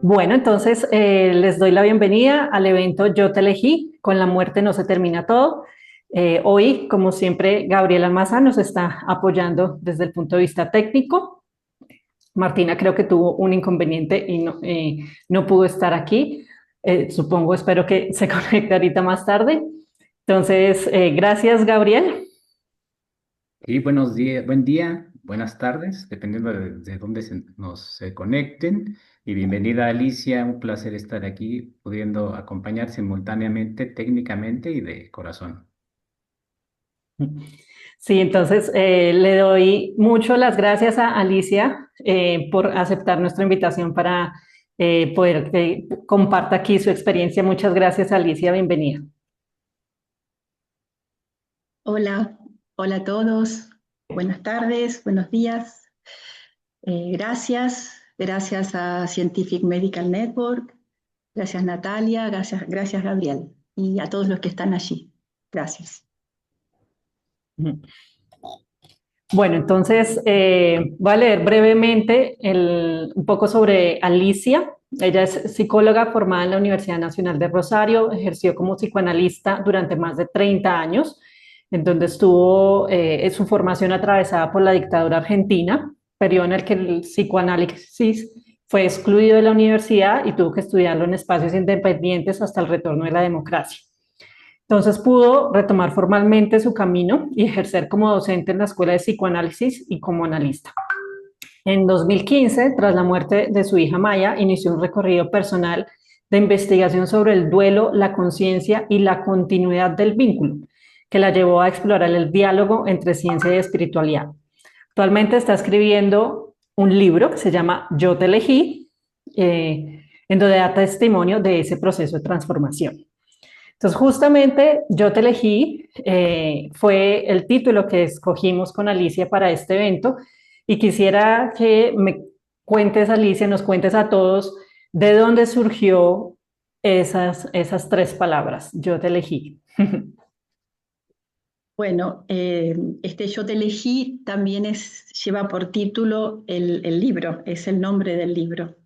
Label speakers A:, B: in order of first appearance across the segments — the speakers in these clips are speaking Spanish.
A: Bueno, entonces les doy la bienvenida al evento Yo te elegí, con la muerte no se termina todo. Hoy, como siempre, Gabriel Almaza nos está apoyando desde el punto de vista técnico. Martina creo que tuvo un inconveniente y no pudo estar aquí. Supongo, espero que se conecte ahorita más tarde. Entonces, gracias, Gabriel.
B: Y buenos días, buen día, buenas tardes, dependiendo de dónde se conecten. Y bienvenida Alicia, un placer estar aquí pudiendo acompañar simultáneamente, técnicamente y de corazón.
A: Sí, entonces le doy mucho las gracias a Alicia por aceptar nuestra invitación para poder que comparta aquí su experiencia. Muchas gracias, Alicia, bienvenida.
C: Hola, hola a todos. Buenas tardes, buenos días. Gracias a Scientific Medical Network. Gracias Natalia, gracias Gabriel y a todos los que están allí. Gracias.
A: Bueno, entonces voy a leer brevemente un poco sobre Alicia. Ella es psicóloga formada en la Universidad Nacional de Rosario, ejerció como psicoanalista durante más de 30 años, en donde estuvo su formación atravesada por la dictadura argentina, periodo en el que el psicoanálisis fue excluido de la universidad y tuvo que estudiarlo en espacios independientes hasta el retorno de la democracia. Entonces pudo retomar formalmente su camino y ejercer como docente en la Escuela de Psicoanálisis y como analista. En 2015, tras la muerte de su hija Maya, inició un recorrido personal de investigación sobre el duelo, la conciencia y la continuidad del vínculo, que la llevó a explorar el diálogo entre ciencia y espiritualidad. Actualmente está escribiendo un libro que se llama Yo te elegí, en donde da testimonio de ese proceso de transformación. Entonces, justamente Yo te elegí fue el título que escogimos con Alicia para este evento y quisiera que me cuentes, Alicia, nos cuentes a todos de dónde surgió esas tres palabras, Yo te elegí.
C: Bueno, este Yo te elegí también lleva por título el libro, es el nombre del libro.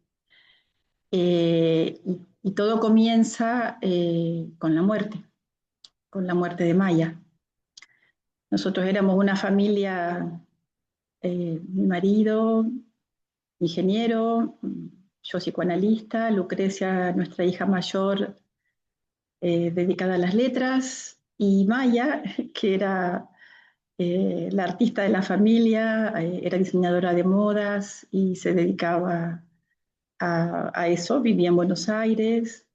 C: Y todo comienza con la muerte de Maya. Nosotros éramos una familia, mi marido, ingeniero, yo psicoanalista, Lucrecia, nuestra hija mayor, dedicada a las letras, y Maya, que era la artista de la familia, era diseñadora de modas y se dedicaba a eso, vivía en Buenos Aires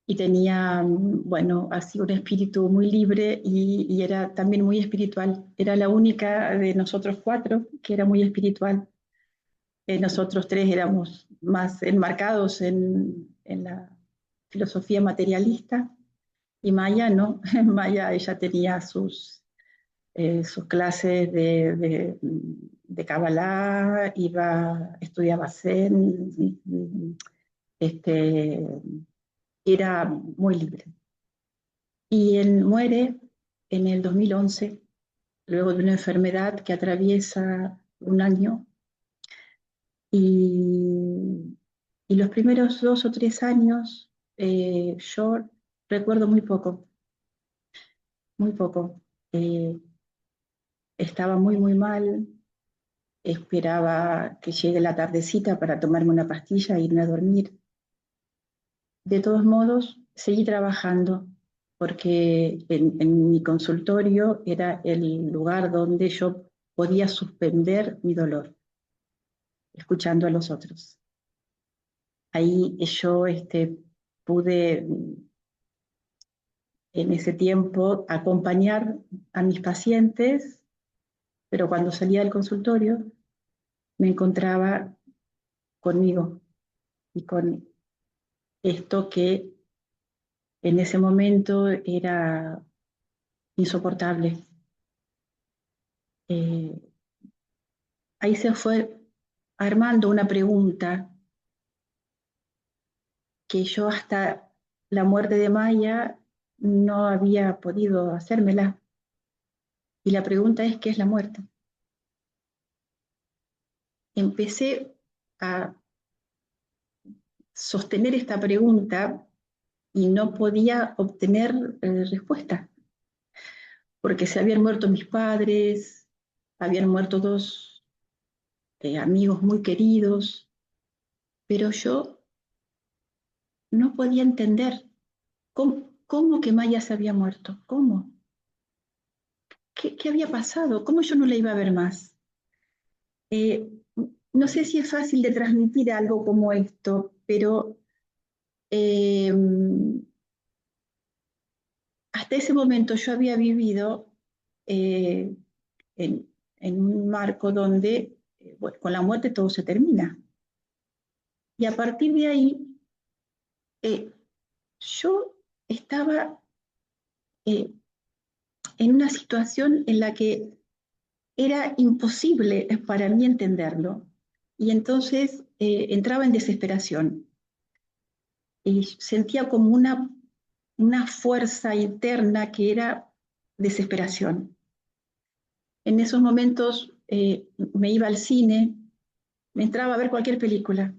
C: y tenía, bueno, así un espíritu muy libre y era también muy espiritual. Era la única de nosotros cuatro que era muy espiritual. Nosotros tres éramos más enmarcados en la filosofía materialista y Maya no. Maya, ella tenía sus clases de Kabbalah, estudiaba Zen, este, era muy libre. Y él muere en el 2011, luego de una enfermedad que atraviesa un año. Y, y los primeros 2 o 3 años yo recuerdo muy poco, muy poco. Eh, Estaba muy, muy mal, esperaba que llegue la tardecita para tomarme una pastilla e irme a dormir. De todos modos, seguí trabajando porque en mi consultorio era el lugar donde yo podía suspender mi dolor, escuchando a los otros. Ahí yo pude en ese tiempo acompañar a mis pacientes, pero cuando salía del consultorio me encontraba conmigo y con esto que en ese momento era insoportable. Eh, Ahí se fue armando una pregunta que yo hasta la muerte de Maya no había podido hacérmela. Y la pregunta es, ¿qué es la muerte? Empecé a sostener esta pregunta y no podía obtener respuesta, porque se habían muerto mis padres, habían muerto dos amigos muy queridos, pero yo no podía entender cómo que Maya se había muerto, cómo, qué había pasado, cómo yo no la iba a ver más. Eh, no sé si es fácil de transmitir algo como esto, pero eh, hasta ese momento yo había vivido eh, en un marco donde bueno, con la muerte todo se termina. Y a partir de ahí, yo estaba en una situación en la que era imposible para mí entenderlo. Y entonces entraba en desesperación y sentía como una fuerza interna que era desesperación. En esos momentos me iba al cine, me entraba a ver cualquier película,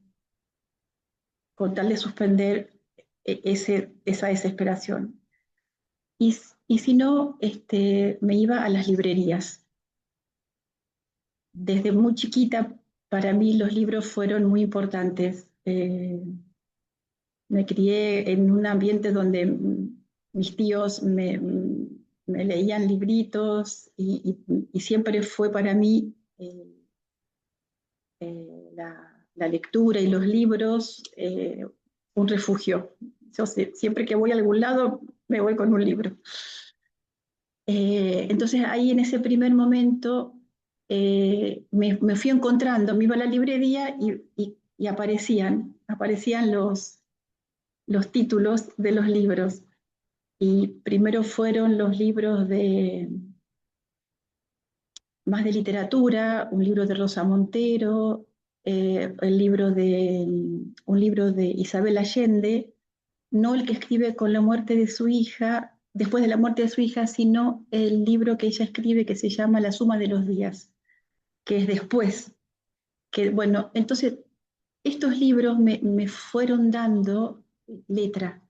C: con tal de suspender esa desesperación. Y, y si no, me iba a las librerías. Desde muy chiquita, para mí los libros fueron muy importantes. Me crié en un ambiente donde mis tíos me leían libritos y siempre fue para mí la lectura y los libros un refugio. Yo siempre que voy a algún lado me voy con un libro. Entonces ahí en ese primer momento me fui encontrando, me iba a la librería y aparecían los títulos de los libros. Y primero fueron los libros más de literatura, un libro de Rosa Montero, un libro de Isabel Allende, no el que escribe con la muerte de su hija, después de la muerte de su hija, sino el libro que ella escribe que se llama La suma de los días, que es después. Que, bueno, entonces estos libros me fueron dando letra,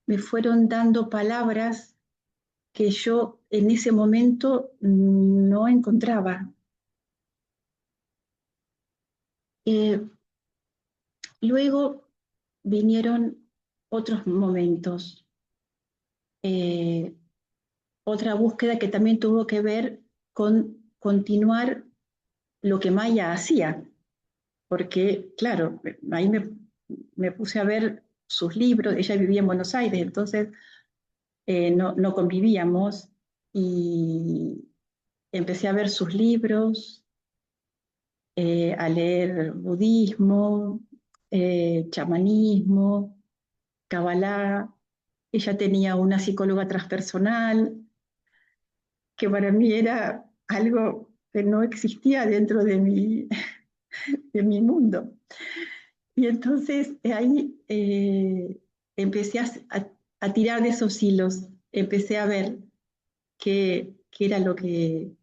C: me fueron dando palabras que yo en ese momento no encontraba. Eh, Luego vinieron otros momentos, eh, otra búsqueda que también tuvo que ver con continuar lo que Maya hacía, porque claro, ahí me puse a ver sus libros, ella vivía en Buenos Aires, entonces no convivíamos y empecé a ver sus libros, a leer budismo, chamanismo, Kabbalah. Ella tenía una psicóloga transpersonal, que para mí era algo que no existía dentro de mi mundo. Y entonces ahí empecé a tirar de esos hilos, empecé a ver qué era lo que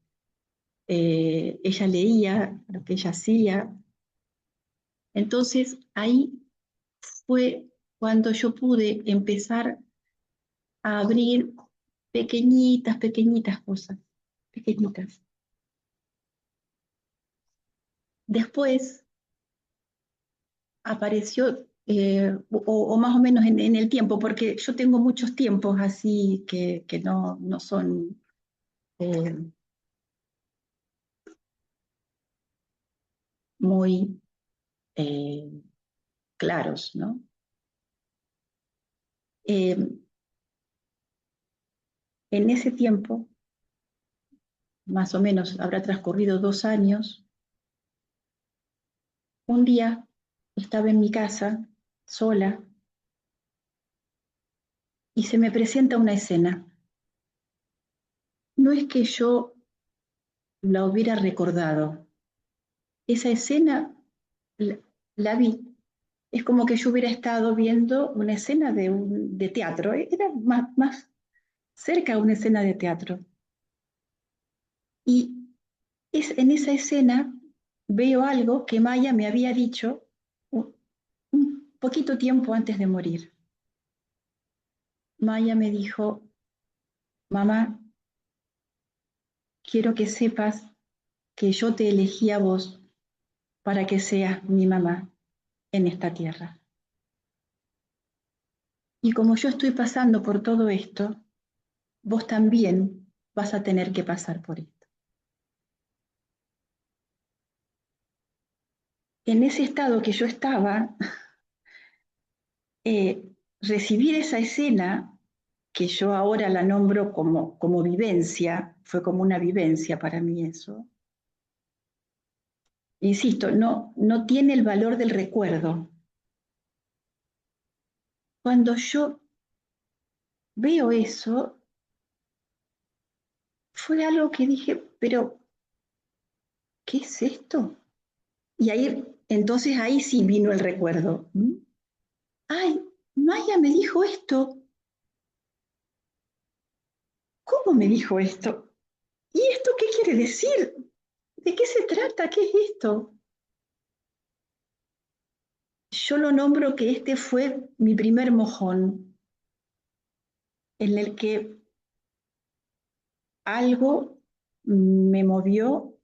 C: ella leía, lo que ella hacía. Entonces ahí fue cuando yo pude empezar a abrir pequeñitas cosas, pequeñitas. Después apareció, o más o menos en el tiempo, porque yo tengo muchos tiempos así que no son eh, muy claros, ¿no? Eh, en ese tiempo, más o menos habrá transcurrido 2 años, un día estaba en mi casa, sola, y se me presenta una escena. No es que yo la hubiera recordado, esa escena la, la vi. Es como que yo hubiera estado viendo una escena de teatro, era más cerca de una escena de teatro. Y en esa escena veo algo que Maya me había dicho poquito tiempo antes de morir, Maya me dijo, mamá, quiero que sepas que yo te elegí a vos para que seas mi mamá en esta tierra. Y como yo estoy pasando por todo esto, vos también vas a tener que pasar por esto. En ese estado que yo estaba, recibir esa escena, que yo ahora la nombro como vivencia, fue como una vivencia para mí eso. Insisto, no tiene el valor del recuerdo. Cuando yo veo eso, fue algo que dije, pero ¿qué es esto? Y entonces ahí sí vino el recuerdo. Ay, Maya me dijo esto. ¿Cómo me dijo esto? ¿Y esto qué quiere decir? ¿De qué se trata? ¿Qué es esto? Yo lo nombro que este fue mi primer mojón, en el que algo me movió,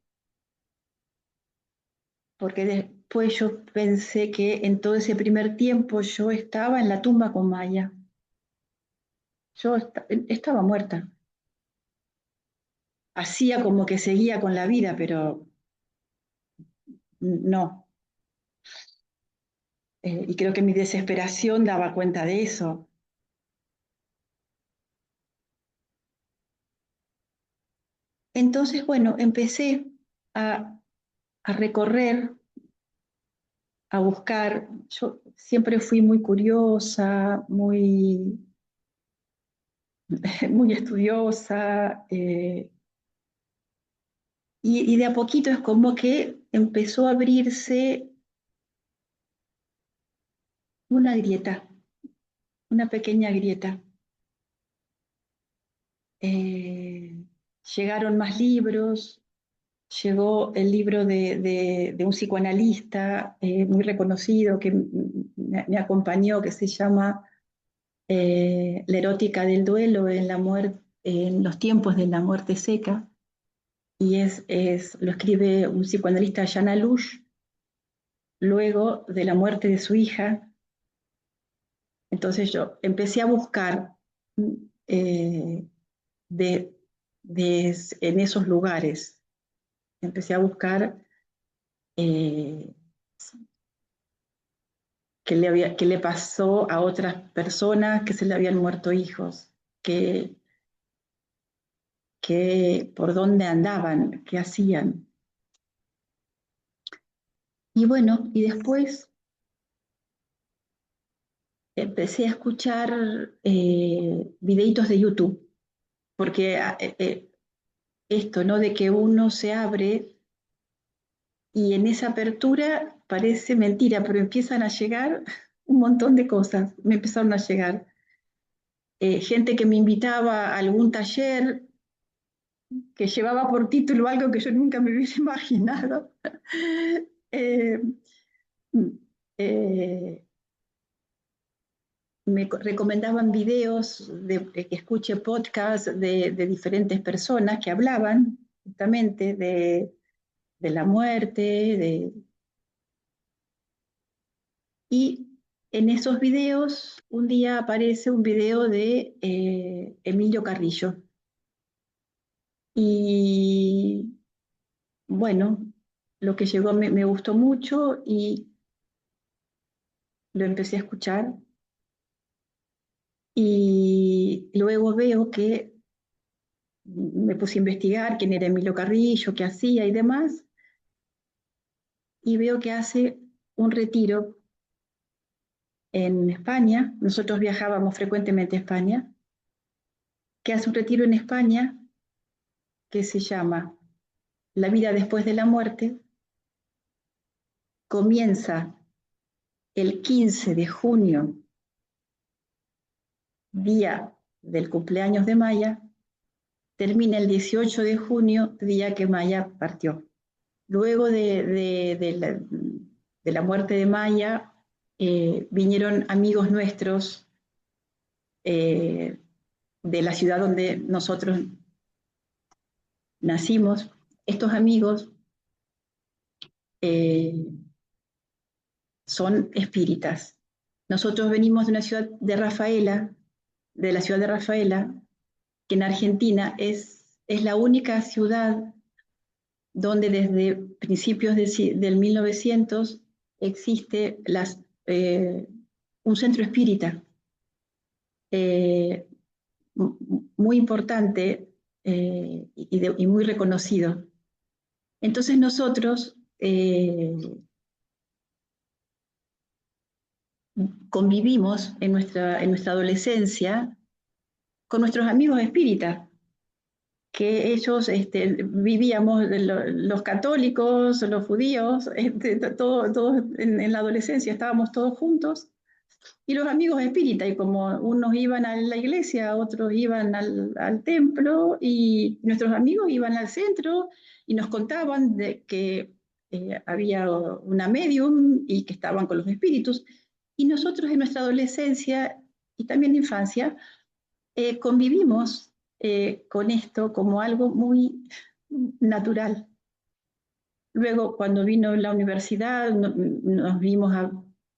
C: porque después yo pensé que en todo ese primer tiempo yo estaba en la tumba con Maya. Yo estaba muerta. Hacía como que seguía con la vida, pero no. Y creo que mi desesperación daba cuenta de eso. Entonces, bueno, empecé a, a recorrer, a buscar. Yo siempre fui muy curiosa, muy estudiosa, y de a poquito es como que empezó a abrirse una grieta, una pequeña grieta. Eh, Llegaron más libros, llegó el libro de un psicoanalista muy reconocido que me acompañó, que se llama La erótica del duelo en la muerte, en los tiempos de la muerte seca, y lo escribe un psicoanalista, Jana Lush, luego de la muerte de su hija. Entonces yo empecé a buscar eh, de, en esos lugares, empecé a buscar eh, qué le pasó a otras personas que se le habían muerto hijos, que, por dónde andaban, qué hacían. Y bueno, y después empecé a escuchar videitos de YouTube, porque esto, ¿no? De que uno se abre y en esa apertura parece mentira, pero empiezan a llegar un montón de cosas, me empezaron a llegar. Gente que me invitaba a algún taller que llevaba por título algo que yo nunca me hubiese imaginado. eh, eh, Me recomendaban videos, que escuche podcasts de diferentes personas que hablaban justamente de la muerte, y en esos videos un día aparece un video de Emilio Carrillo. Y bueno, lo que llegó me gustó mucho y lo empecé a escuchar. Y luego veo que me puse a investigar quién era Emilio Carrillo, qué hacía y demás, y veo que hace un retiro en España. Nosotros viajábamos frecuentemente a España, que hace un retiro en España que se llama La vida después de la muerte. Comienza el 15 de junio, día del cumpleaños de Maya, termina el 18 de junio, día que Maya partió. Luego de la muerte de Maya, vinieron amigos nuestros de la ciudad donde nosotros nacimos. Estos amigos son espíritas. Nosotros venimos de una ciudad de Rafaela, de la ciudad de Rafaela, que en Argentina es la única ciudad donde desde principios del 1900 existe un centro espírita muy importante y muy reconocido. Entonces nosotros convivimos en nuestra adolescencia con nuestros amigos espíritas, que ellos vivíamos, los católicos, los judíos, todos en la adolescencia estábamos todos juntos, y los amigos espíritas, y como unos iban a la iglesia, otros iban al templo, y nuestros amigos iban al centro y nos contaban de que había una medium y que estaban con los espíritus, y nosotros en nuestra adolescencia y también infancia convivimos con esto como algo muy natural. Luego, cuando vino la universidad, nos vimos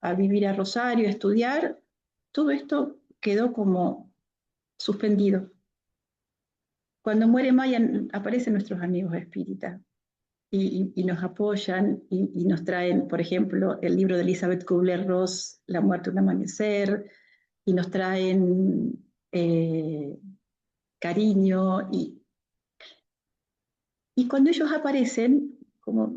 C: a vivir a Rosario, a estudiar, todo esto quedó como suspendido. Cuando muere Maya, aparecen nuestros amigos espíritas y nos apoyan y nos traen, por ejemplo, el libro de Elizabeth Kubler-Ross, La muerte, un amanecer, y nos traen cariño. Y cuando ellos aparecen, como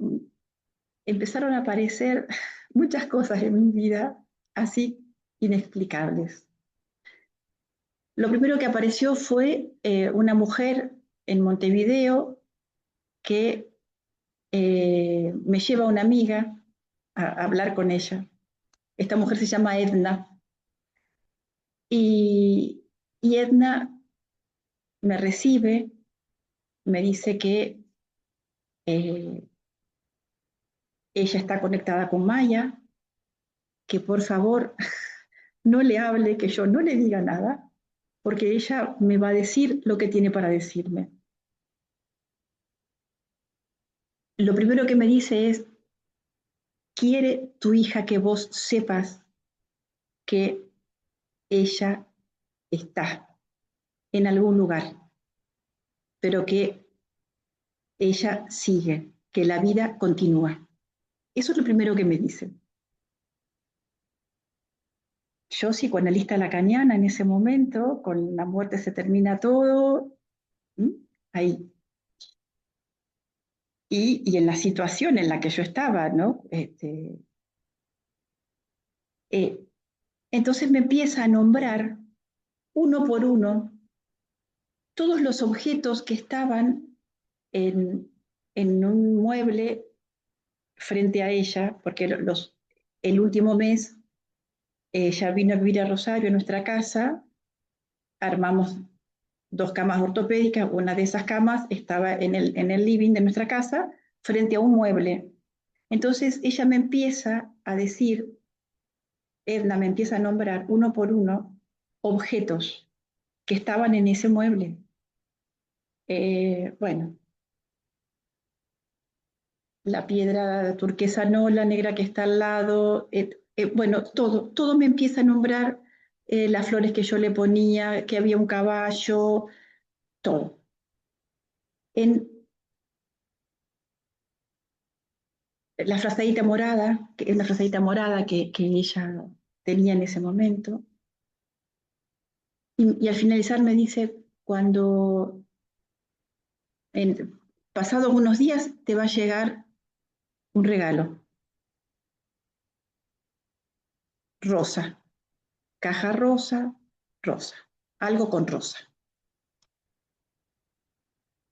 C: empezaron a aparecer muchas cosas en mi vida así inexplicables. Lo primero que apareció fue una mujer en Montevideo que me lleva una amiga a hablar con ella. Esta mujer se llama Edna. Y, y Edna me recibe, me dice que ella está conectada con Maya, que por favor no le hable, que yo no le diga nada, porque ella me va a decir lo que tiene para decirme. Lo primero que me dice es, quiere tu hija que vos sepas que ella está en algún lugar, pero que ella sigue, que la vida continúa. Eso es lo primero que me dice. Yo, psicoanalista lacaniana en ese momento, con la muerte se termina todo, ahí. Y en la situación en la que yo estaba, ¿no? Entonces me empieza a nombrar uno por uno todos los objetos que estaban en un mueble frente a ella, porque el último mes ella vino a vivir a Rosario, en nuestra casa, armamos 2 camas ortopédicas, una de esas camas estaba en el living de nuestra casa, frente a un mueble. Entonces ella me empieza a decir, Edna me empieza a nombrar uno por uno objetos que estaban en ese mueble. Bueno, la piedra turquesa no, la negra que está al lado, bueno, todo me empieza a nombrar, las flores que yo le ponía, que había un caballo, todo. En la frazadita morada, que es la frazadita morada que ella tenía en ese momento, y al finalizar me dice, cuando pasados unos días te va a llegar un regalo, rosa, caja rosa, rosa, algo con rosa.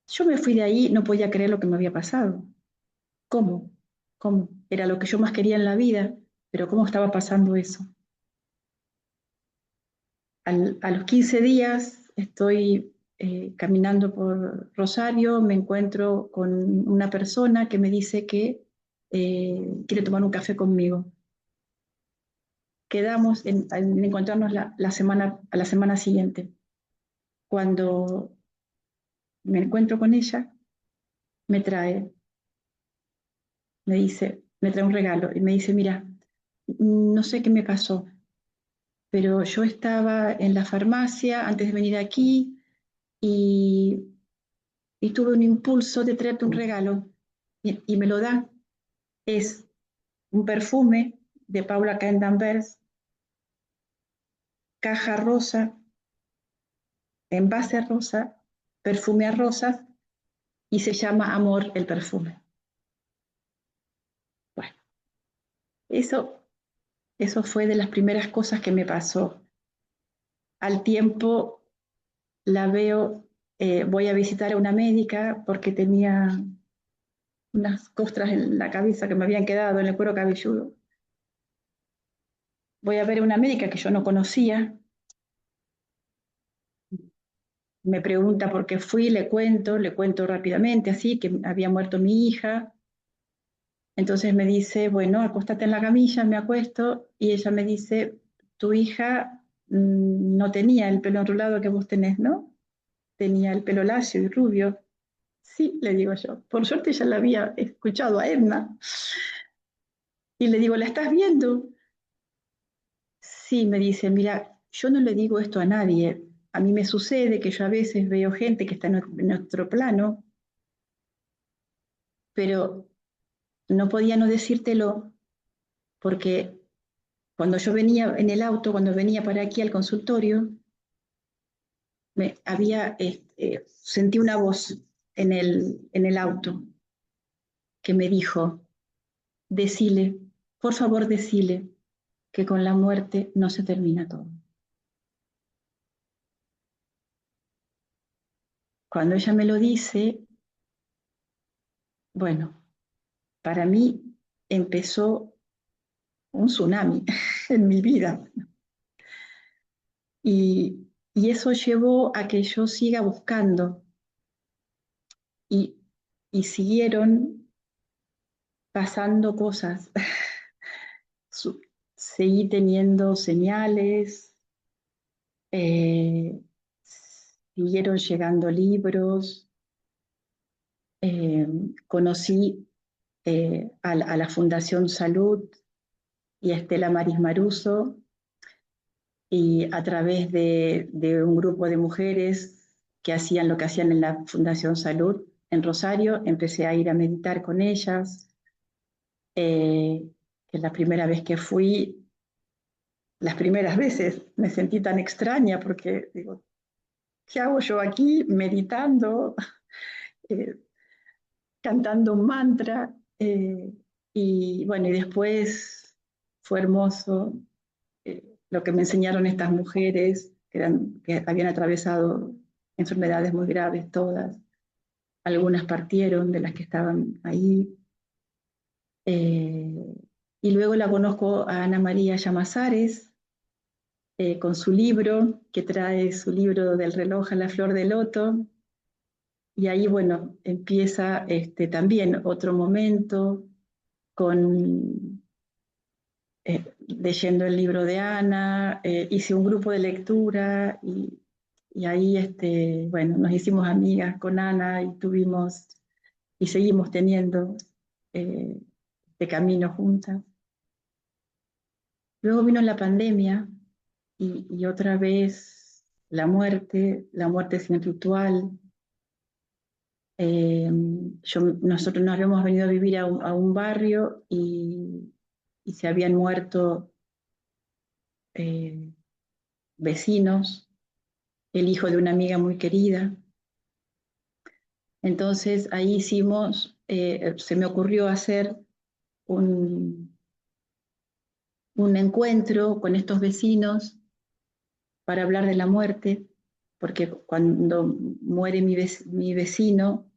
C: Yo me fui de ahí, no podía creer lo que me había pasado. ¿Cómo? ¿Cómo? Era lo que yo más quería en la vida, pero ¿cómo estaba pasando eso? A los 15 días estoy caminando por Rosario, me encuentro con una persona que me dice que quiere tomar un café conmigo. quedamos en encontrarnos a la semana siguiente. Cuando me encuentro con ella, me trae un regalo y me dice, mira, no sé qué me pasó, pero yo estaba en la farmacia antes de venir aquí y, y tuve un impulso de traerte un regalo y me lo da. Es un perfume de Paula Candenberg, caja rosa, envase rosa, perfume a rosas y se llama Amor el perfume. Bueno, eso fue de las primeras cosas que me pasó. Al tiempo la veo, voy a visitar a una médica porque tenía unas costras en la cabeza que me habían quedado en el cuero cabelludo. Voy a ver a una médica que yo no conocía. Me pregunta por qué fui, le cuento rápidamente, así que había muerto mi hija. Entonces me dice, bueno, acostate en la camilla, me acuesto, y ella me dice, tu hija no tenía el pelo enrulado que vos tenés, ¿no? Tenía el pelo lacio y rubio. Sí, le digo yo. Por suerte ya la había escuchado a Edna. Y le digo, ¿la estás viendo? Sí, me dice, mira, yo no le digo esto a nadie. A mí me sucede que yo a veces veo gente que está en nuestro plano, pero no podía no decírtelo porque cuando yo venía en el auto, cuando venía para aquí al consultorio, sentí una voz en el auto que me dijo, decile, por favor decile que con la muerte no se termina todo. Cuando ella me lo dice, bueno, para mí empezó un tsunami en mi vida. Y eso llevó a que yo siga buscando y, y siguieron pasando cosas. Seguí teniendo señales, eh, siguieron llegando libros, conocí a la Fundación Salud y a Estela Maris Maruso, y a través de un grupo de mujeres que hacían lo que hacían en la Fundación Salud en Rosario, empecé a ir a meditar con ellas, que la primera vez que fui, las primeras veces me sentí tan extraña porque digo, ¿qué hago yo aquí meditando, eh, cantando un mantra? Y bueno, y después fue hermoso lo que me enseñaron estas mujeres, que habían atravesado enfermedades muy graves todas. Algunas partieron de las que estaban ahí. Eh, y luego la conozco a Ana María Llamazares, con su libro, que trae su libro del reloj a la flor de loto. Y ahí, bueno, empieza también otro momento con leyendo el libro de Ana, hice un grupo de lectura y ahí, bueno, nos hicimos amigas con Ana y tuvimos y seguimos teniendo eh, este camino juntas. Luego vino la pandemia y otra vez la muerte sin ritual. Nosotros nos habíamos venido a vivir a un barrio y se habían muerto eh, vecinos, el hijo de una amiga muy querida. Entonces ahí se me ocurrió hacer un encuentro con estos vecinos para hablar de la muerte, porque cuando muere mi vecino,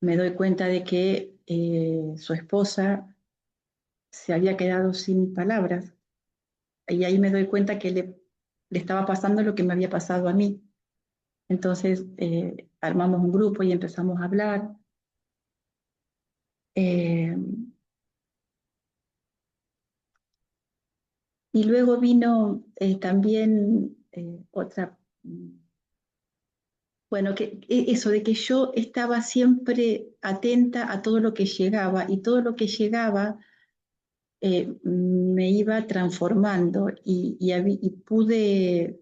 C: me doy cuenta de que su esposa se había quedado sin palabras, y ahí me doy cuenta que le estaba pasando lo que me había pasado a mí. Entonces armamos un grupo y empezamos a hablar. Eh, Y luego vino también otra, bueno, eso de que yo estaba siempre atenta a todo lo que llegaba y todo lo que llegaba me iba transformando y pude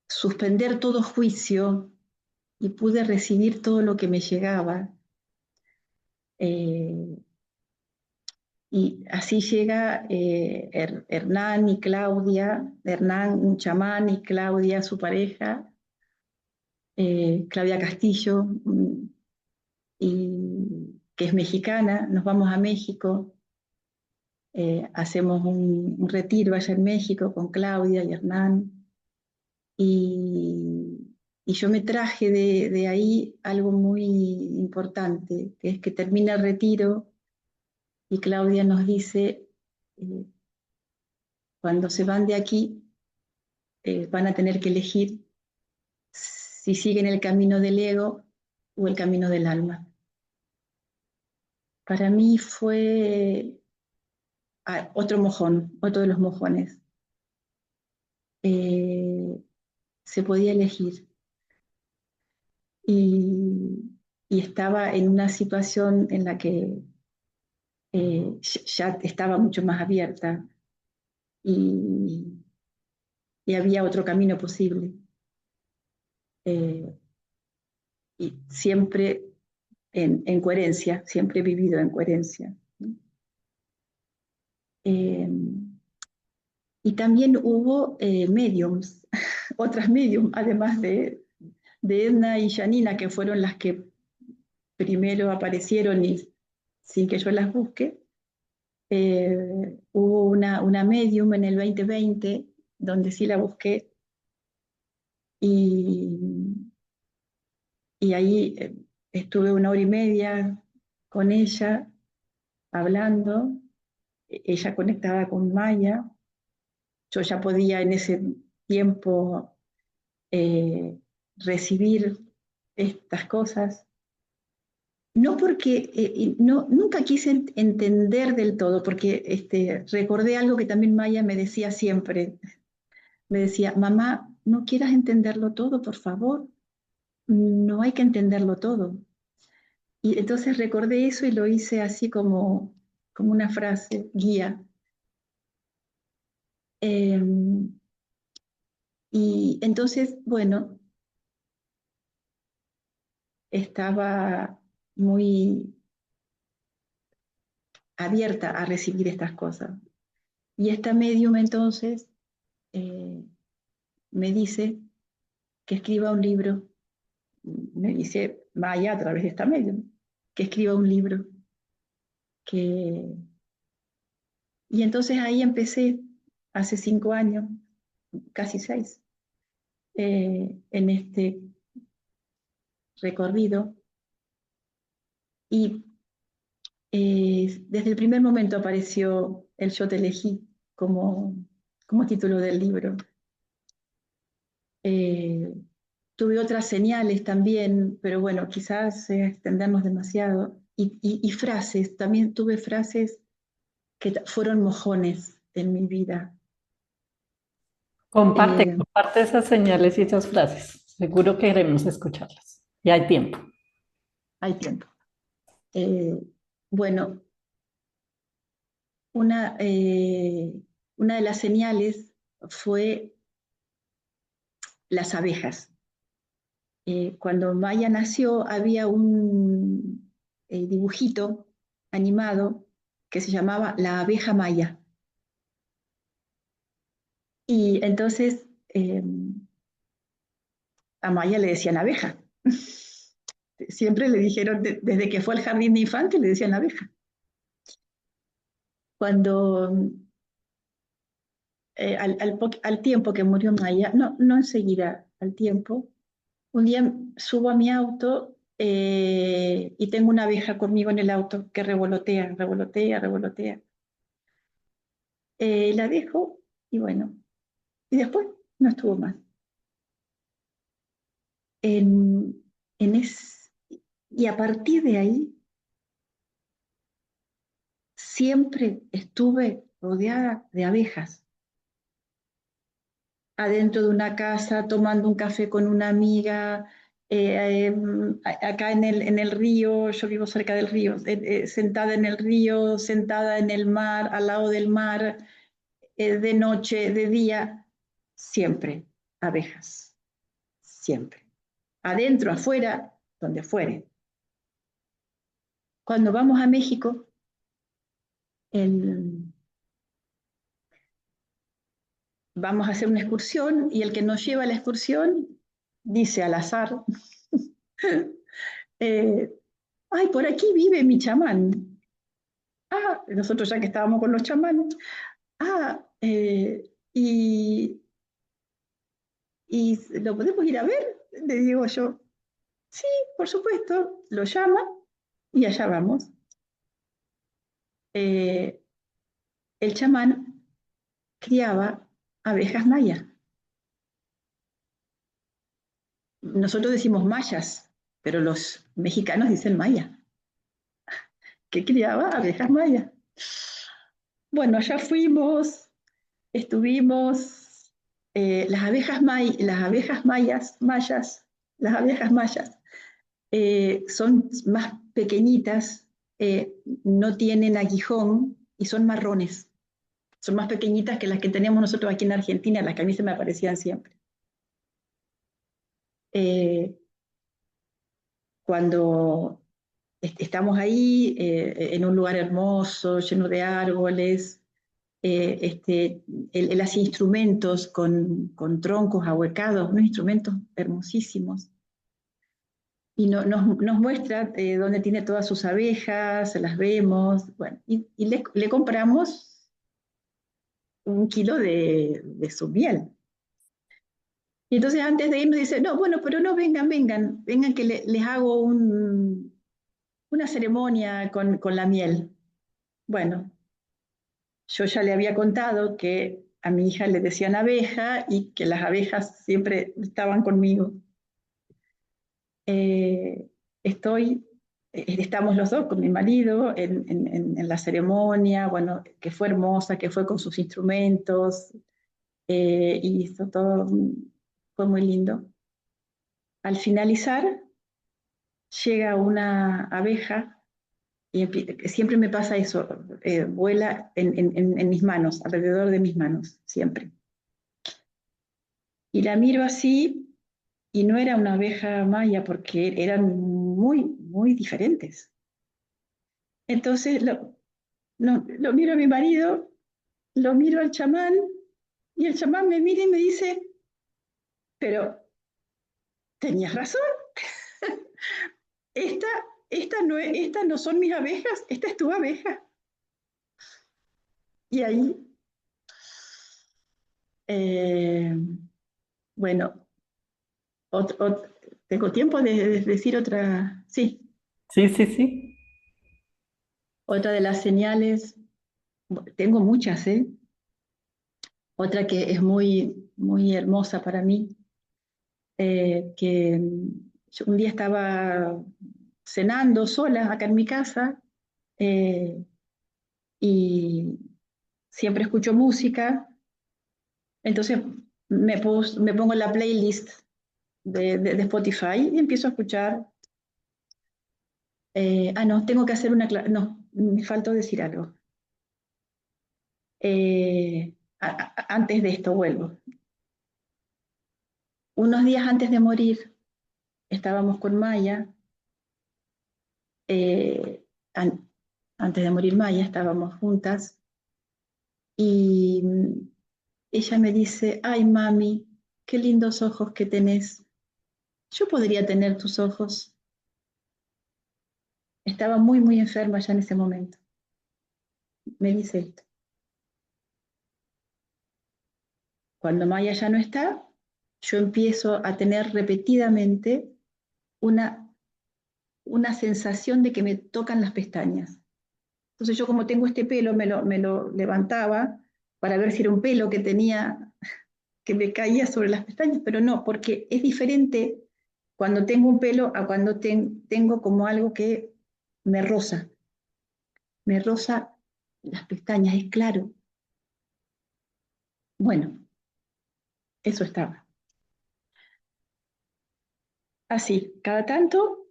C: suspender todo juicio y pude recibir todo lo que me llegaba. Y así llega Hernán y Claudia, Hernán un chamán y Claudia su pareja, Claudia Castillo, y, que es mexicana. Nos vamos a México, hacemos un retiro allá en México con Claudia y Hernán, y yo me traje de ahí algo muy importante, que es que termina el retiro y Claudia nos dice, cuando se van de aquí, van a tener que elegir si siguen el camino del ego o el camino del alma. Para mí fue otro mojón, otro de los mojones. Se podía elegir. Y estaba en una situación en la que ya estaba mucho más abierta y, y había otro camino posible. Y siempre en coherencia, siempre he vivido en coherencia. Y también hubo mediums, otras mediums, además de Edna y Janina, que fueron las que primero aparecieron y sin que yo las busque. Hubo una medium en el 2020, donde sí la busqué, y, y ahí estuve 1 hora y media con ella, hablando, ella conectada con Maya. Yo ya podía en ese tiempo recibir estas cosas. No porque, nunca quise entender del todo, porque recordé algo que también Maya me decía siempre. Me decía, mamá, no quieras entenderlo todo, por favor. No hay que entenderlo todo. Y entonces recordé eso y lo hice así como una frase guía. Eh, y entonces, bueno, estaba muy abierta a recibir estas cosas. Y esta medium entonces eh, me dice que escriba un libro, me dice Maya a través de esta medium, que escriba un libro. Y entonces ahí empecé, hace 5 años, casi 6, en este recorrido. Y desde el primer momento apareció el Yo te elegí como título del libro. Tuve otras señales también, pero bueno, quizás extendernos demasiado. Y frases, también tuve frases que fueron mojones en mi vida.
A: Comparte esas señales y esas frases. Seguro que queremos escucharlas. Y hay tiempo.
C: Hay tiempo. Bueno, una de las señales fue las abejas. Cuando Maya nació había un dibujito animado que se llamaba La abeja Maya. Y entonces a Maya le decían abeja. Siempre le dijeron, desde que fue al jardín de infantes, le decían abeja. Cuando al tiempo que murió Maya, no enseguida, al tiempo, un día subo a mi auto y tengo una abeja conmigo en el auto que revolotea, revolotea, revolotea. La dejo y bueno, y después no estuvo más. En, en es, y a partir de ahí siempre estuve rodeada de abejas. Adentro de una casa, tomando un café con una amiga, acá en el río, yo vivo cerca del río, sentada en el río, sentada en el mar, al lado del mar, de noche, de día, siempre abejas, siempre. Adentro, afuera, donde fuere. Cuando vamos a México, el, vamos a hacer una excursión y el que nos lleva a la excursión dice al azar, eh, ay, por aquí vive mi chamán. Ah, nosotros ya que estábamos con los chamanes. Ah, y lo podemos ir a ver, le digo yo. Sí, por supuesto, lo llama y allá vamos. Eh, el chamán criaba abejas mayas. Nosotros decimos mayas, pero los mexicanos dicen maya, que criaba abejas mayas. Bueno, allá fuimos, estuvimos, las abejas mayas son más pequeñitas, no tienen aguijón y son marrones. Son más pequeñitas que las que tenemos nosotros aquí en Argentina, las que a mí se me aparecían siempre. Cuando estamos ahí, en un lugar hermoso, lleno de árboles, él hace instrumentos con troncos ahuecados, unos instrumentos hermosísimos. Y nos muestra dónde tiene todas sus abejas, se las vemos, bueno, y le compramos 1 kilo de su miel. Y entonces antes de irnos dice, no, bueno, pero no, vengan que les hago una ceremonia con la miel. Bueno, yo ya le había contado que a mi hija le decían abeja y que las abejas siempre estaban conmigo. Eh, estoy, estamos los dos con mi marido en la ceremonia, bueno, que fue hermosa, que fue con sus instrumentos, y hizo todo, fue muy lindo. Al finalizar, llega una abeja y siempre me pasa eso, vuela en mis manos, alrededor de mis manos, siempre. Y la miro así y no era una abeja maya porque eran muy diferentes. Entonces lo miro a mi marido, lo miro al chamán y el chamán me mira y me dice, pero tenías razón, esta, esta no son mis abejas, esta es tu abeja. Y ahí, eh, bueno, tengo tiempo de decir otra, sí,
A: Sí, sí, sí.
C: otra de las señales, tengo muchas, ¿eh? Otra que es muy hermosa para mí, que yo un día estaba cenando sola acá en mi casa, y siempre escucho música, entonces me pongo en la playlist de Spotify y empiezo a escuchar. No, tengo que hacer no, me faltó decir algo. Antes de esto vuelvo. Unos días antes de morir, estábamos con Maya, eh, an- antes de morir Maya, estábamos juntas, y ella me dice, ay mami, qué lindos ojos que tenés. Yo podría tener tus ojos. Estaba muy enferma ya en ese momento. Me dice esto. Cuando Maya ya no está, yo empiezo a tener repetidamente una, una sensación de que me tocan las pestañas. Entonces yo, como tengo este pelo, me lo levantaba para ver si era un pelo que tenía, que me caía sobre las pestañas, pero no, porque es diferente cuando tengo un pelo a cuando tengo como algo que me roza las pestañas, es claro. Bueno, eso estaba. Así, cada tanto,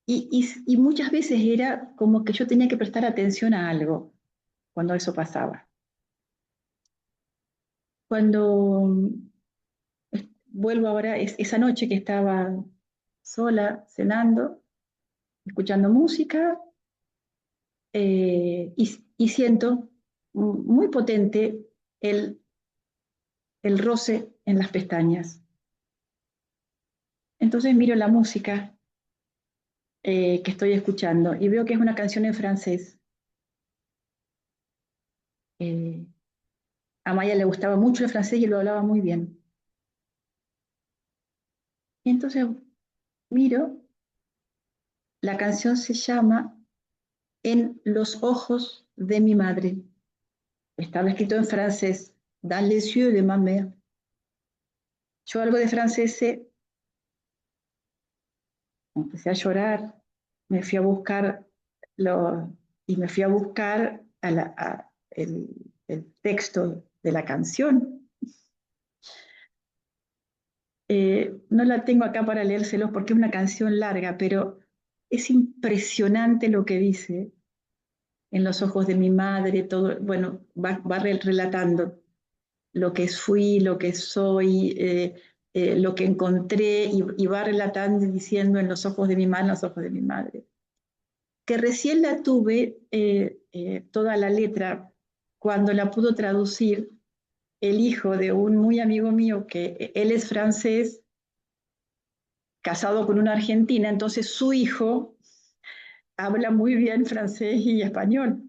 C: y muchas veces era como que yo tenía que prestar atención a algo cuando eso pasaba. Cuando vuelvo ahora, esa noche que estaba sola, cenando, escuchando música, y siento muy potente el, el roce en las pestañas. Entonces miro la música que estoy escuchando y veo que es una canción en francés. Eh, a Maya le gustaba mucho el francés y lo hablaba muy bien. Y entonces miro, la canción se llama En los ojos de mi madre. Estaba escrito en francés, Dans les yeux de ma mère. Yo algo de francés sé, empecé a llorar, me fui a buscar y me fui a buscar el texto de la canción. No la tengo acá para leérselos porque es una canción larga, pero es impresionante lo que dice en los ojos de mi madre, todo, bueno, va relatando lo que fui, lo que soy, lo que encontré, y va relatando y diciendo en los ojos de mi madre, en los ojos de mi madre. Que recién la tuve, toda la letra, cuando la pudo traducir el hijo de un muy amigo mío, que él es francés, casado con una argentina, entonces su hijo habla muy bien francés y español.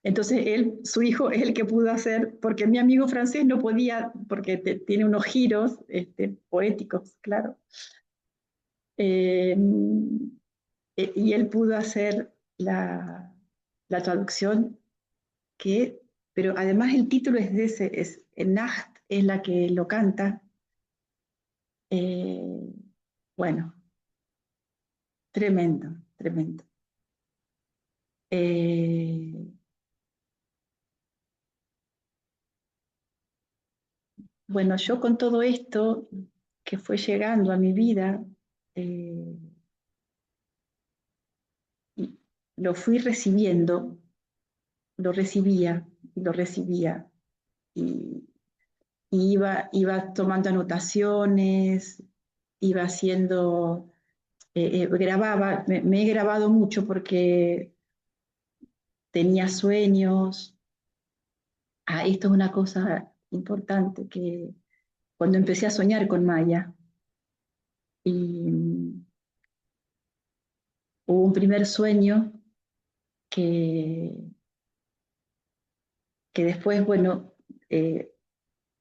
C: Entonces su hijo es el que pudo hacer, porque mi amigo francés no podía, porque tiene unos giros poéticos, claro. Eh, y él pudo hacer la traducción, pero además el título es de ese, es Nacht, es la que lo canta. Eh, bueno, tremendo, tremendo. Eh, bueno, yo con todo esto que fue llegando a mi vida, eh, lo fui recibiendo, lo recibía y lo recibía, y, y iba tomando anotaciones, iba haciendo, grababa, me he grabado mucho porque tenía sueños. Esto es una cosa importante, que cuando empecé a soñar con Maya, y hubo un primer sueño que, que después, bueno,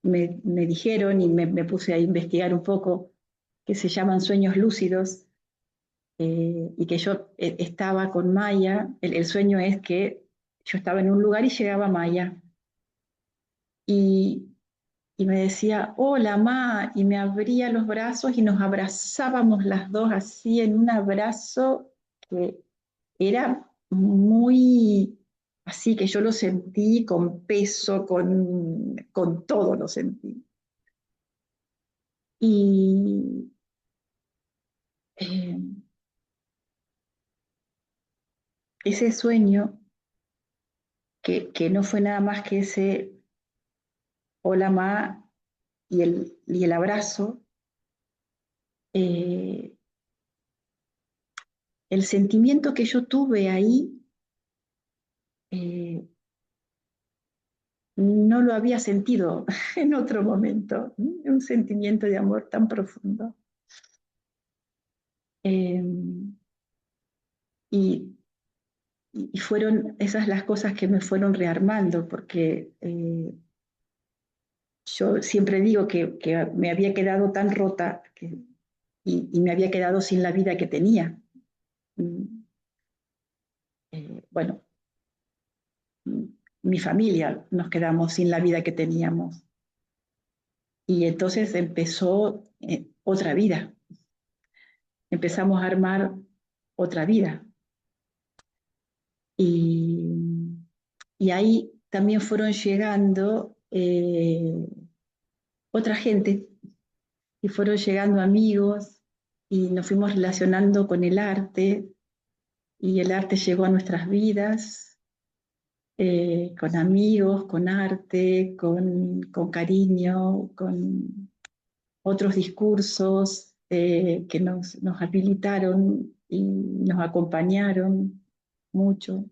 C: me dijeron y me puse a investigar un poco, que se llaman sueños lúcidos, y que yo estaba con Maya. El sueño es que yo estaba en un lugar y llegaba Maya. Y, y me decía, hola, Ma, y me abría los brazos y nos abrazábamos las dos así en un abrazo que era muy así, que yo lo sentí con peso, con todo lo sentí. Y eh, ese sueño, que no fue nada más que ese hola, Ma, y el abrazo, eh, el sentimiento que yo tuve ahí, eh, no lo había sentido en otro momento, un sentimiento de amor tan profundo. Eh, y, y fueron esas las cosas que me fueron rearmando, porque yo siempre digo que me había quedado tan rota, y me había quedado sin la vida que tenía. Mm, bueno, mi familia nos quedamos sin la vida que teníamos. Y entonces empezó otra vida. Empezamos a armar otra vida. Y, Y ahí también fueron llegando otra gente, y fueron llegando amigos, y nos fuimos relacionando con el arte, y el arte llegó a nuestras vidas, con amigos, con arte, con cariño, con otros discursos que nos habilitaron y nos acompañaron mucho.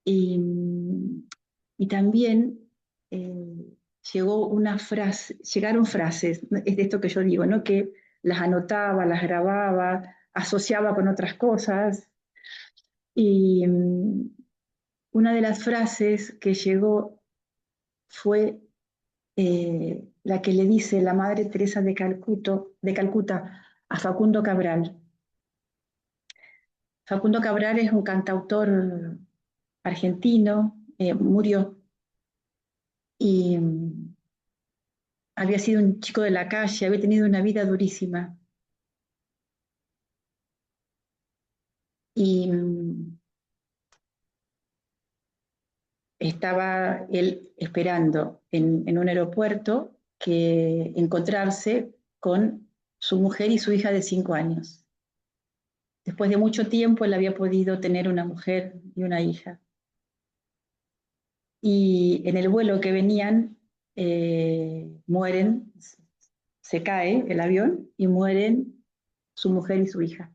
C: Y, y también eh, llegaron frases, es de esto que yo digo, ¿no? Que las anotaba, las grababa, asociaba con otras cosas. Y una de las frases que llegó fue la que le dice la Madre Teresa de Calcuta a Facundo Cabral. Facundo Cabral es un cantautor argentino, murió, y había sido un chico de la calle, había tenido una vida durísima. Y estaba él esperando en un aeropuerto que encontrarse con su mujer y su hija de 5 años. Después de mucho tiempo él había podido tener una mujer y una hija. Y en el vuelo que venían, mueren, se cae el avión y mueren su mujer y su hija.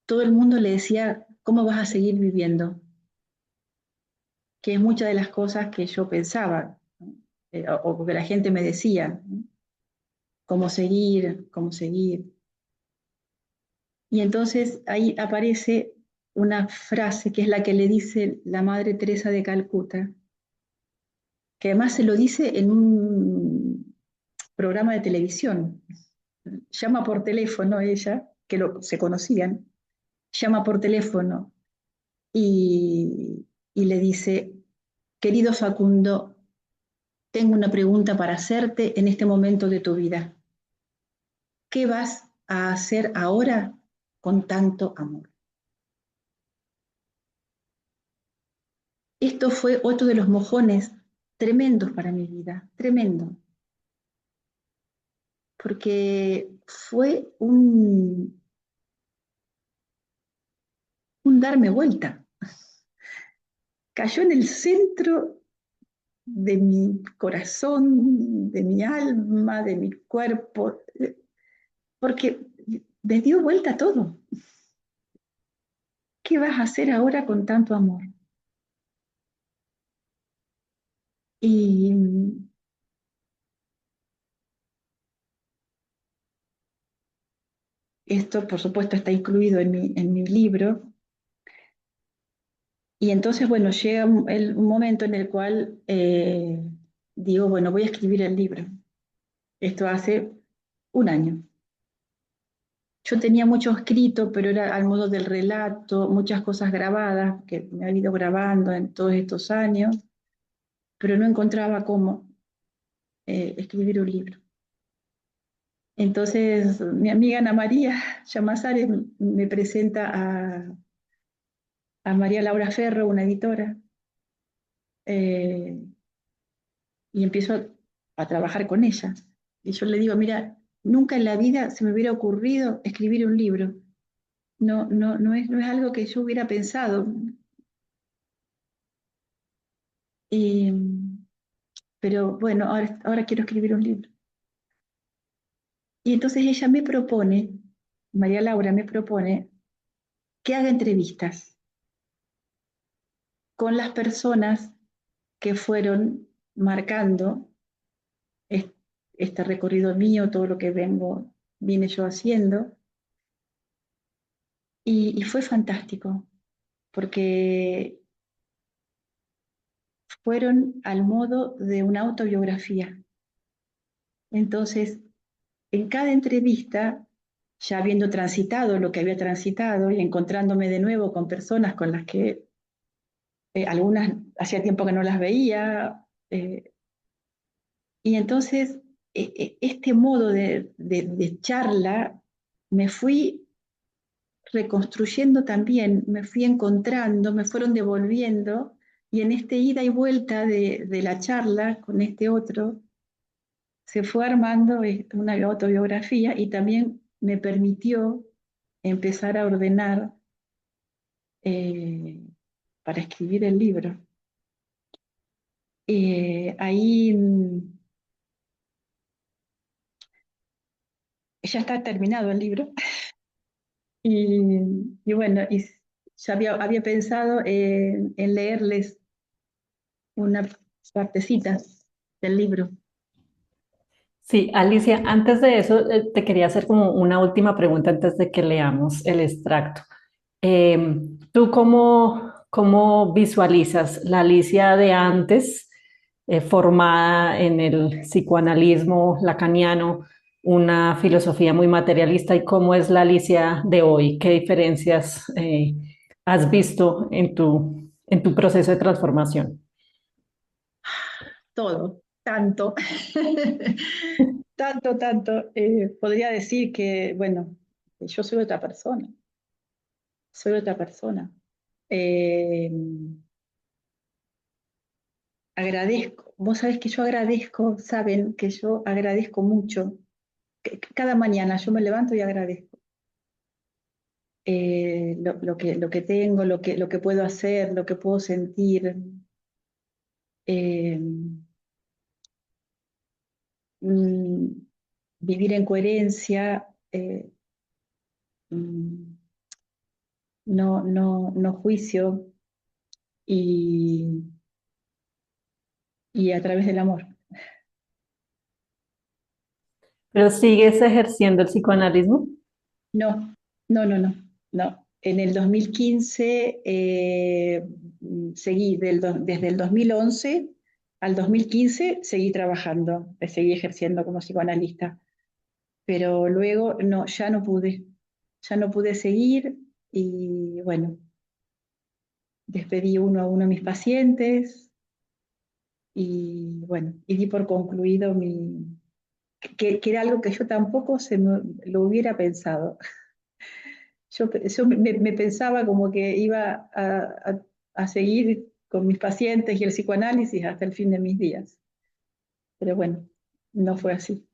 C: Todo el mundo le decía, ¿cómo vas a seguir viviendo? Que es muchas de las cosas que yo pensaba, ¿no? O que la gente me decía, ¿no? ¿Cómo seguir? ¿Cómo seguir? Y entonces ahí aparece una frase que es la que le dice la Madre Teresa de Calcuta, que además se lo dice en un programa de televisión. Llama por teléfono ella, que se conocían, llama por teléfono y le dice, querido Facundo, tengo una pregunta para hacerte en este momento de tu vida. ¿Qué vas a hacer ahora con tanto amor? Esto fue otro de los mojones tremendos para mi vida, tremendo, porque fue un darme vuelta. Cayó en el centro de mi corazón, de mi alma, de mi cuerpo, porque me dio vuelta todo. ¿Qué vas a hacer ahora con tanto amor? Y esto, por supuesto, está incluido en mi libro. Y entonces, bueno, llega un momento en el cual digo, bueno, voy a escribir el libro. Esto hace un año. Yo tenía mucho escrito, pero era al modo del relato, muchas cosas grabadas que me había ido grabando en todos estos años, pero no encontraba cómo escribir un libro. Entonces, mi amiga Ana María Llamazares me presenta a María Laura Ferro, una editora, eh, y empiezo a trabajar con ella. Y yo le digo, mira, nunca en la vida se me hubiera ocurrido escribir un libro. No es algo que yo hubiera pensado. Y, pero bueno, ahora quiero escribir un libro. Y entonces ella me propone, María Laura me propone, que haga entrevistas con las personas que fueron marcando este recorrido mío, todo lo que vine yo haciendo. Y fue fantástico, porque fueron al modo de una autobiografía. Entonces, en cada entrevista, ya habiendo transitado lo que había transitado y encontrándome de nuevo con personas con las que algunas hacía tiempo que no las veía, y entonces este modo de charla me fui reconstruyendo también, me fui encontrando, me fueron devolviendo, y en este ida y vuelta de la charla con este otro, se fue armando una autobiografía y también me permitió empezar a ordenar eh, para escribir el libro. Ahí ya está terminado el libro y bueno, ya había pensado en leerles unas partecitas del libro.
A: Sí, Alicia, antes de eso, te quería hacer como una última pregunta antes de que leamos el extracto. ¿Tú cómo visualizas la Alicia de antes, formada en el psicoanalismo lacaniano, una filosofía muy materialista, y cómo es la Alicia de hoy? ¿Qué diferencias has visto en tu proceso de transformación?
C: Todo, tanto, tanto. Podría decir que, bueno, yo soy otra persona, soy otra persona. Eh, Agradezco, vos sabés que yo agradezco, saben que yo agradezco mucho. Cada mañana yo me levanto y agradezco lo que tengo, lo que puedo hacer, lo que puedo sentir. Eh, mm, Vivir en coherencia, mm, no juicio y, y a través del amor.
A: ¿Pero sigues ejerciendo el psicoanalismo?
C: No, no. En el 2015 seguí, desde el 2011 al 2015 seguí trabajando, seguí ejerciendo como psicoanalista, pero luego no, ya no pude seguir y bueno, despedí uno a uno a mis pacientes y bueno, y di por concluido que era algo que yo tampoco lo hubiera pensado. Yo me pensaba como que iba a seguir con mis pacientes y el psicoanálisis hasta el fin de mis días. Pero bueno, no fue así.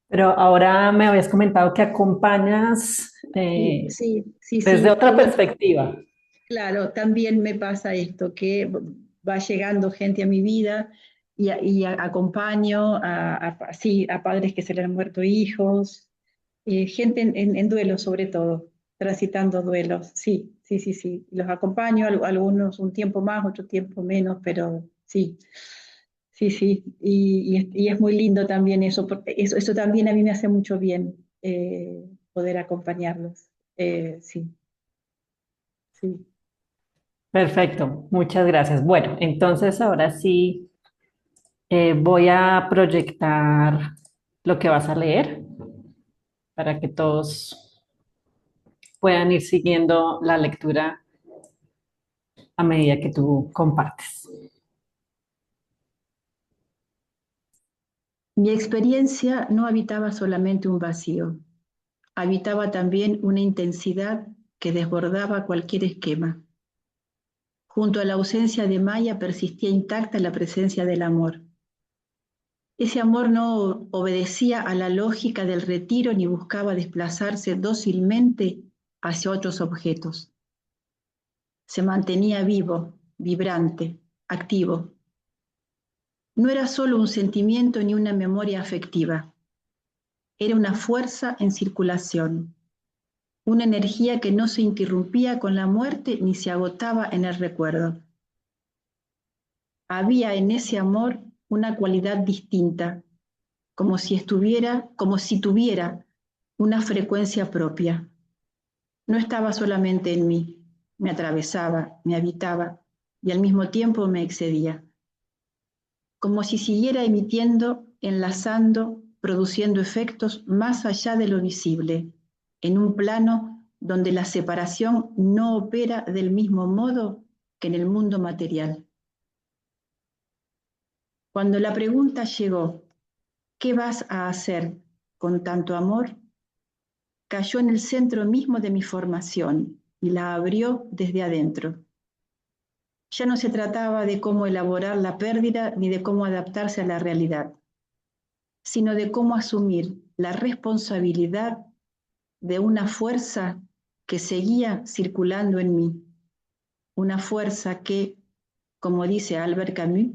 A: Pero ahora me habías comentado que acompañas desde
C: Sí.
A: otra perspectiva.
C: Claro, también me pasa esto, que va llegando gente a mi vida acompaño sí, a padres que se les han muerto hijos, gente en duelo sobre todo, transitando duelos, sí. Los acompaño, algunos un tiempo más, otro tiempo menos, pero sí. Y es muy lindo también eso, porque eso también a mí me hace mucho bien, poder acompañarlos. Sí, sí.
A: Perfecto, muchas gracias. Bueno, entonces ahora sí voy a proyectar lo que vas a leer para que todos puedan ir siguiendo la lectura a medida que tú compartes.
C: Mi experiencia no habitaba solamente un vacío, habitaba también una intensidad que desbordaba cualquier esquema. Junto a la ausencia de Maya persistía intacta la presencia del amor. Ese amor no obedecía a la lógica del retiro ni buscaba desplazarse dócilmente hacia otros objetos. Se mantenía vivo, vibrante, activo. No era solo un sentimiento ni una memoria afectiva. Era una fuerza en circulación, una energía que no se interrumpía con la muerte ni se agotaba en el recuerdo. Había en ese amor una cualidad distinta, como si tuviera una frecuencia propia. No estaba solamente en mí, me atravesaba, me habitaba y al mismo tiempo me excedía, como si siguiera emitiendo, enlazando, produciendo efectos más allá de lo visible, en un plano donde la separación no opera del mismo modo que en el mundo material. Cuando la pregunta llegó, ¿qué vas a hacer con tanto amor?, cayó en el centro mismo de mi formación y la abrió desde adentro. Ya no se trataba de cómo elaborar la pérdida ni de cómo adaptarse a la realidad, sino de cómo asumir la responsabilidad de una fuerza que seguía circulando en mí, una fuerza que, como dice Albert Camus,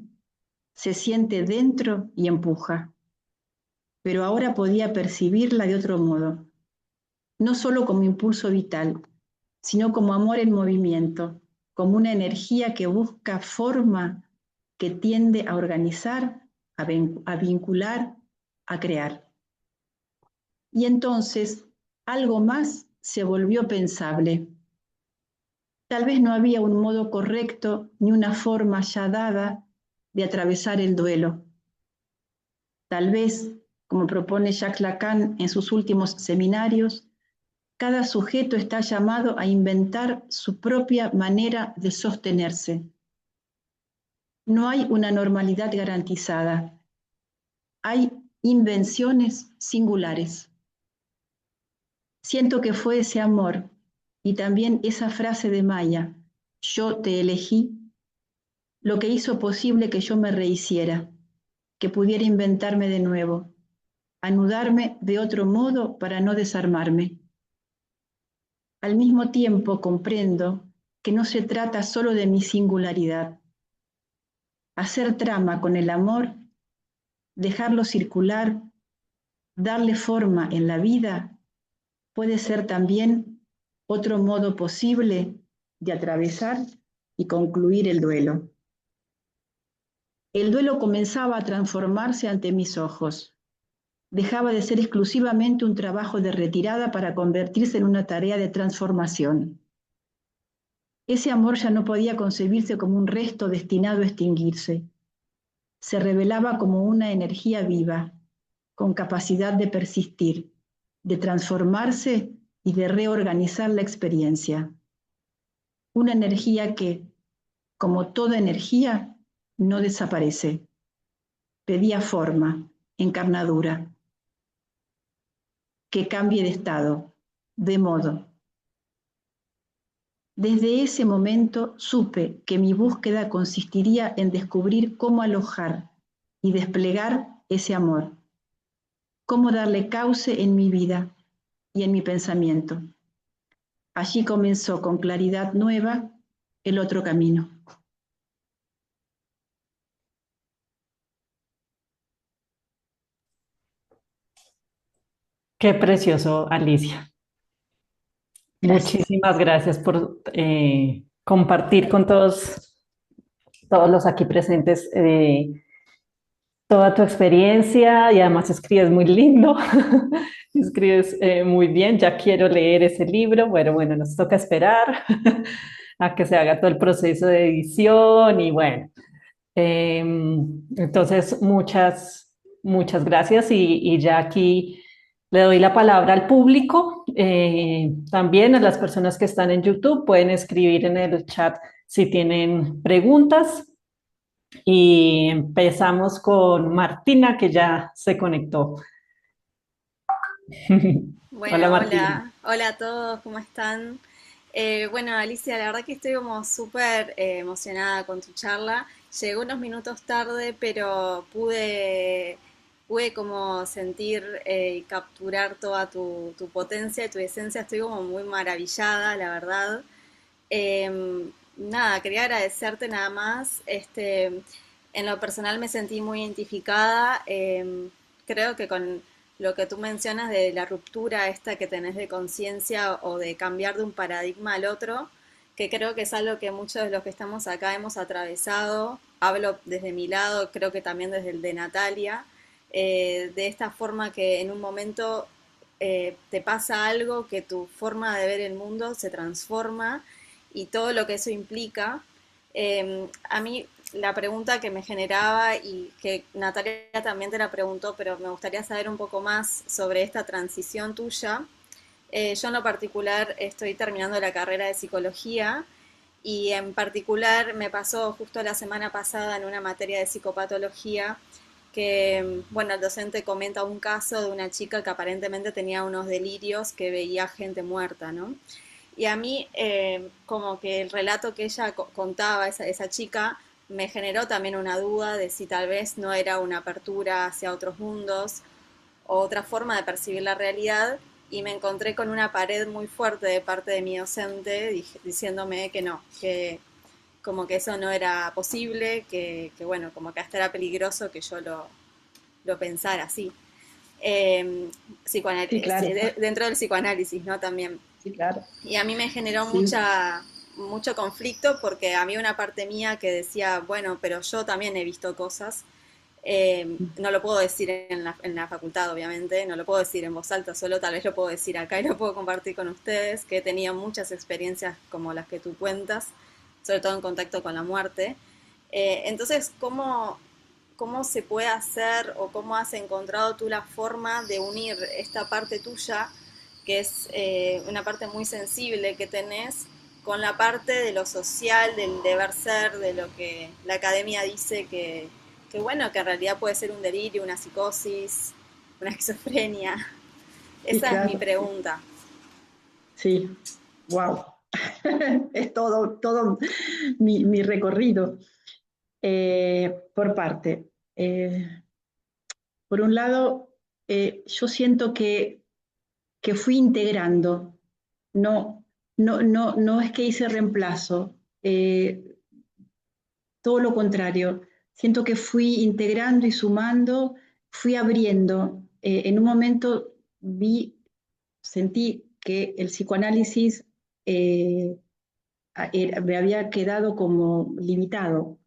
C: se siente dentro y empuja, pero ahora podía percibirla de otro modo, no solo como impulso vital, sino como amor en movimiento, como una energía que busca forma, que tiende a organizar, a vincular, a crear. Y entonces algo más se volvió pensable. Tal vez no había un modo correcto ni una forma ya dada de atravesar el duelo. Tal vez, como propone Jacques Lacan en sus últimos seminarios, cada sujeto está llamado a inventar su propia manera de sostenerse. No hay una normalidad garantizada. Hay invenciones singulares. Siento que fue ese amor y también esa frase de Maya, yo te elegí, lo que hizo posible que yo me rehiciera, que pudiera inventarme de nuevo, anudarme de otro modo para no desarmarme. Al mismo tiempo comprendo que no se trata solo de mi singularidad. Hacer trama con el amor, dejarlo circular, darle forma en la vida, puede ser también otro modo posible de atravesar y concluir el duelo. El duelo comenzaba a transformarse ante mis ojos. Dejaba de ser exclusivamente un trabajo de retirada para convertirse en una tarea de transformación. Ese amor ya no podía concebirse como un resto destinado a extinguirse. Se revelaba como una energía viva, con capacidad de persistir, de transformarse y de reorganizar la experiencia. Una energía que, como toda energía, no desaparece. Pedía forma, encarnadura, que cambie de estado, de modo. Desde ese momento supe que mi búsqueda consistiría en descubrir cómo alojar y desplegar ese amor, cómo darle cauce en mi vida y en mi pensamiento. Allí comenzó con claridad nueva el otro camino.
A: Qué precioso, Alicia.
C: Gracias.
A: Muchísimas gracias por compartir con todos los aquí presentes toda tu experiencia y además escribes muy lindo, escribes muy bien, ya quiero leer ese libro, bueno, nos toca esperar a que se haga todo el proceso de edición y bueno, entonces muchas gracias y ya aquí le doy la palabra al público, también a las personas que están en YouTube pueden escribir en el chat si tienen preguntas. Y empezamos con Martina, que ya se conectó. Hola,
D: Bueno,
A: Martina.
D: hola a todos, ¿cómo están? Bueno, Alicia, la verdad que estoy como súper emocionada con tu charla. Llegó unos minutos tarde, pero pude como sentir y capturar toda tu potencia y tu esencia. Estoy como muy maravillada, la verdad. Nada, quería agradecerte nada más. En lo personal me sentí muy identificada. Creo que con lo que tú mencionas de la ruptura esta que tenés de conciencia o de cambiar de un paradigma al otro, que creo que es algo que muchos de los que estamos acá hemos atravesado. Hablo desde mi lado, creo que también desde el de Natalia, de esta forma que en un momento te pasa algo, que tu forma de ver el mundo se transforma y todo lo que eso implica. A mí la pregunta que me generaba y que Natalia también te la preguntó, pero me gustaría saber un poco más sobre esta transición tuya. Yo en lo particular estoy terminando la carrera de psicología y en particular me pasó justo la semana pasada en una materia de psicopatología que, bueno, el docente comenta un caso de una chica que aparentemente tenía unos delirios, que veía gente muerta, ¿no? Y a mí, como que el relato que ella contaba, esa chica, me generó también una duda de si tal vez no era una apertura hacia otros mundos o otra forma de percibir la realidad, y me encontré con una pared muy fuerte de parte de mi docente diciéndome que no, que como que eso no era posible, que bueno, como que hasta era peligroso que yo lo pensara así. Eh,
C: Sí, claro,
D: dentro del psicoanálisis, ¿no? También.
C: sí, claro.
D: Y a mí me generó
C: Sí,
D: mucho conflicto, porque había una parte mía que decía, bueno, pero yo también he visto cosas. No lo puedo decir en la facultad, obviamente, no lo puedo decir en voz alta, solo tal vez lo puedo decir acá y lo puedo compartir con ustedes, que he tenido muchas experiencias como las que tú cuentas, sobre todo en contacto con la muerte. Entonces, ¿cómo se puede hacer, o cómo has encontrado tú la forma de unir esta parte tuya, que es una parte muy sensible que tenés, con la parte de lo social, del deber ser, de lo que la academia dice que bueno, que en realidad puede ser un delirio, una psicosis, una esquizofrenia?
C: sí,
D: Esa es mi
C: claro, sí,
D: pregunta.
C: sí. Wow. Es todo mi recorrido. Por parte. Por un lado, yo siento que fui integrando, no, no es que hice reemplazo, todo lo contrario, siento que fui integrando y sumando, fui abriendo. En un momento sentí que el psicoanálisis me había quedado como limitado.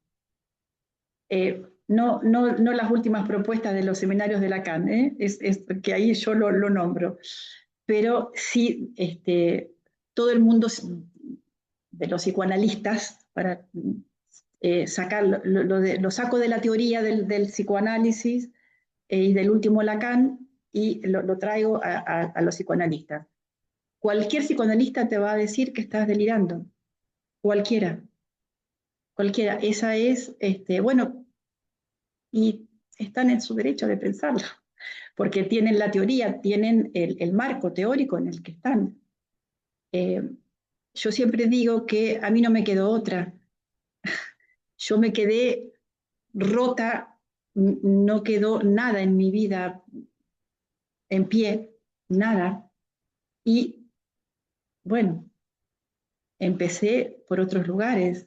C: No las últimas propuestas de los seminarios de Lacan, es que ahí yo lo nombro, pero sí todo el mundo de los psicoanalistas, para sacar lo saco de la teoría del psicoanálisis y del último Lacan, y lo traigo a los psicoanalistas. Cualquier psicoanalista te va a decir que estás delirando, cualquiera, cualquiera. Esa es, bueno, y están en su derecho de pensarlo, porque tienen la teoría, tienen el marco teórico en el que están. Eh, yo siempre digo que a mí no me quedó otra. Yo me quedé rota, no quedó nada en mi vida en pie, nada. Y bueno, empecé por otros lugares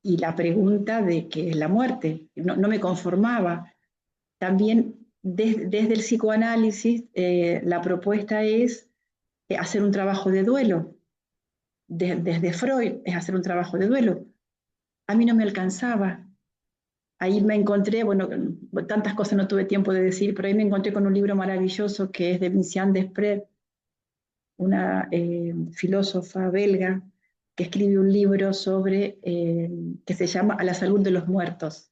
C: y la pregunta de qué es la muerte, no me conformaba. También desde el psicoanálisis la propuesta es hacer un trabajo de duelo. Desde Freud es hacer un trabajo de duelo. A mí no me alcanzaba. Ahí me encontré, bueno, tantas cosas no tuve tiempo de decir, pero ahí me encontré con un libro maravilloso que es de Vinciane Desprez, una filósofa belga que escribe un libro sobre, que se llama A la salud de los muertos.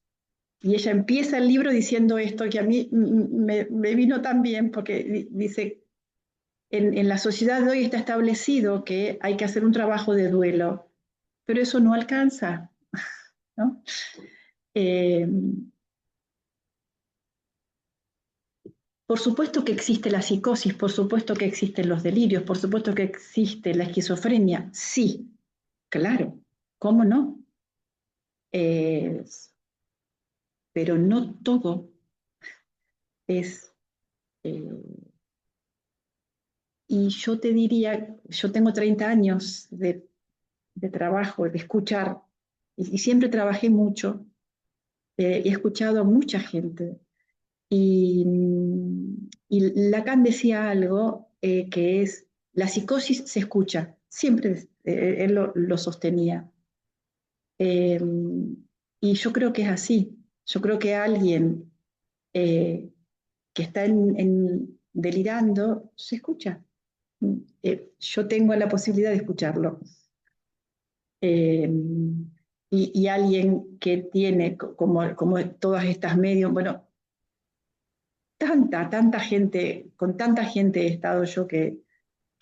C: Y ella empieza el libro diciendo esto que a mí me vino tan bien, porque dice, en la sociedad de hoy está establecido que hay que hacer un trabajo de duelo, pero eso no alcanza, ¿no? Eh, por supuesto que existe la psicosis, por supuesto que existen los delirios, por supuesto que existe la esquizofrenia, sí, claro, ¿cómo no? Eh, pero no todo es... eh, y yo te diría, yo tengo 30 años de trabajo, de escuchar, y siempre trabajé mucho, he escuchado a mucha gente. Y Lacan decía algo que es, la psicosis se escucha, siempre él lo sostenía. Eh, y yo creo que es así, yo creo que alguien eh, que está delirando se escucha. Yo tengo la posibilidad de escucharlo. Eh, y alguien que tiene, como todas estas medios, bueno, tanta gente, con tanta gente he estado yo que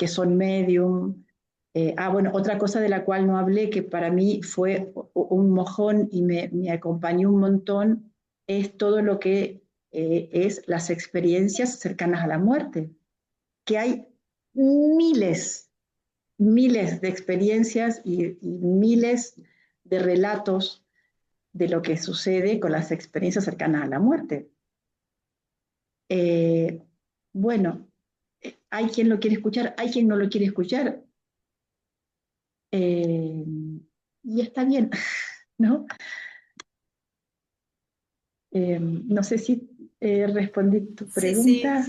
C: son medium, Bueno, otra cosa de la cual no hablé, que para mí fue un mojón y me acompañó un montón, es todo lo que es las experiencias cercanas a la muerte, que hay miles, miles de experiencias y miles de relatos de lo que sucede con las experiencias cercanas a la muerte. Eh, bueno, hay quien lo quiere escuchar, hay quien no lo quiere escuchar, eh, y está bien, ¿no? No sé si respondí tu
D: Sí, sí,
C: pregunta.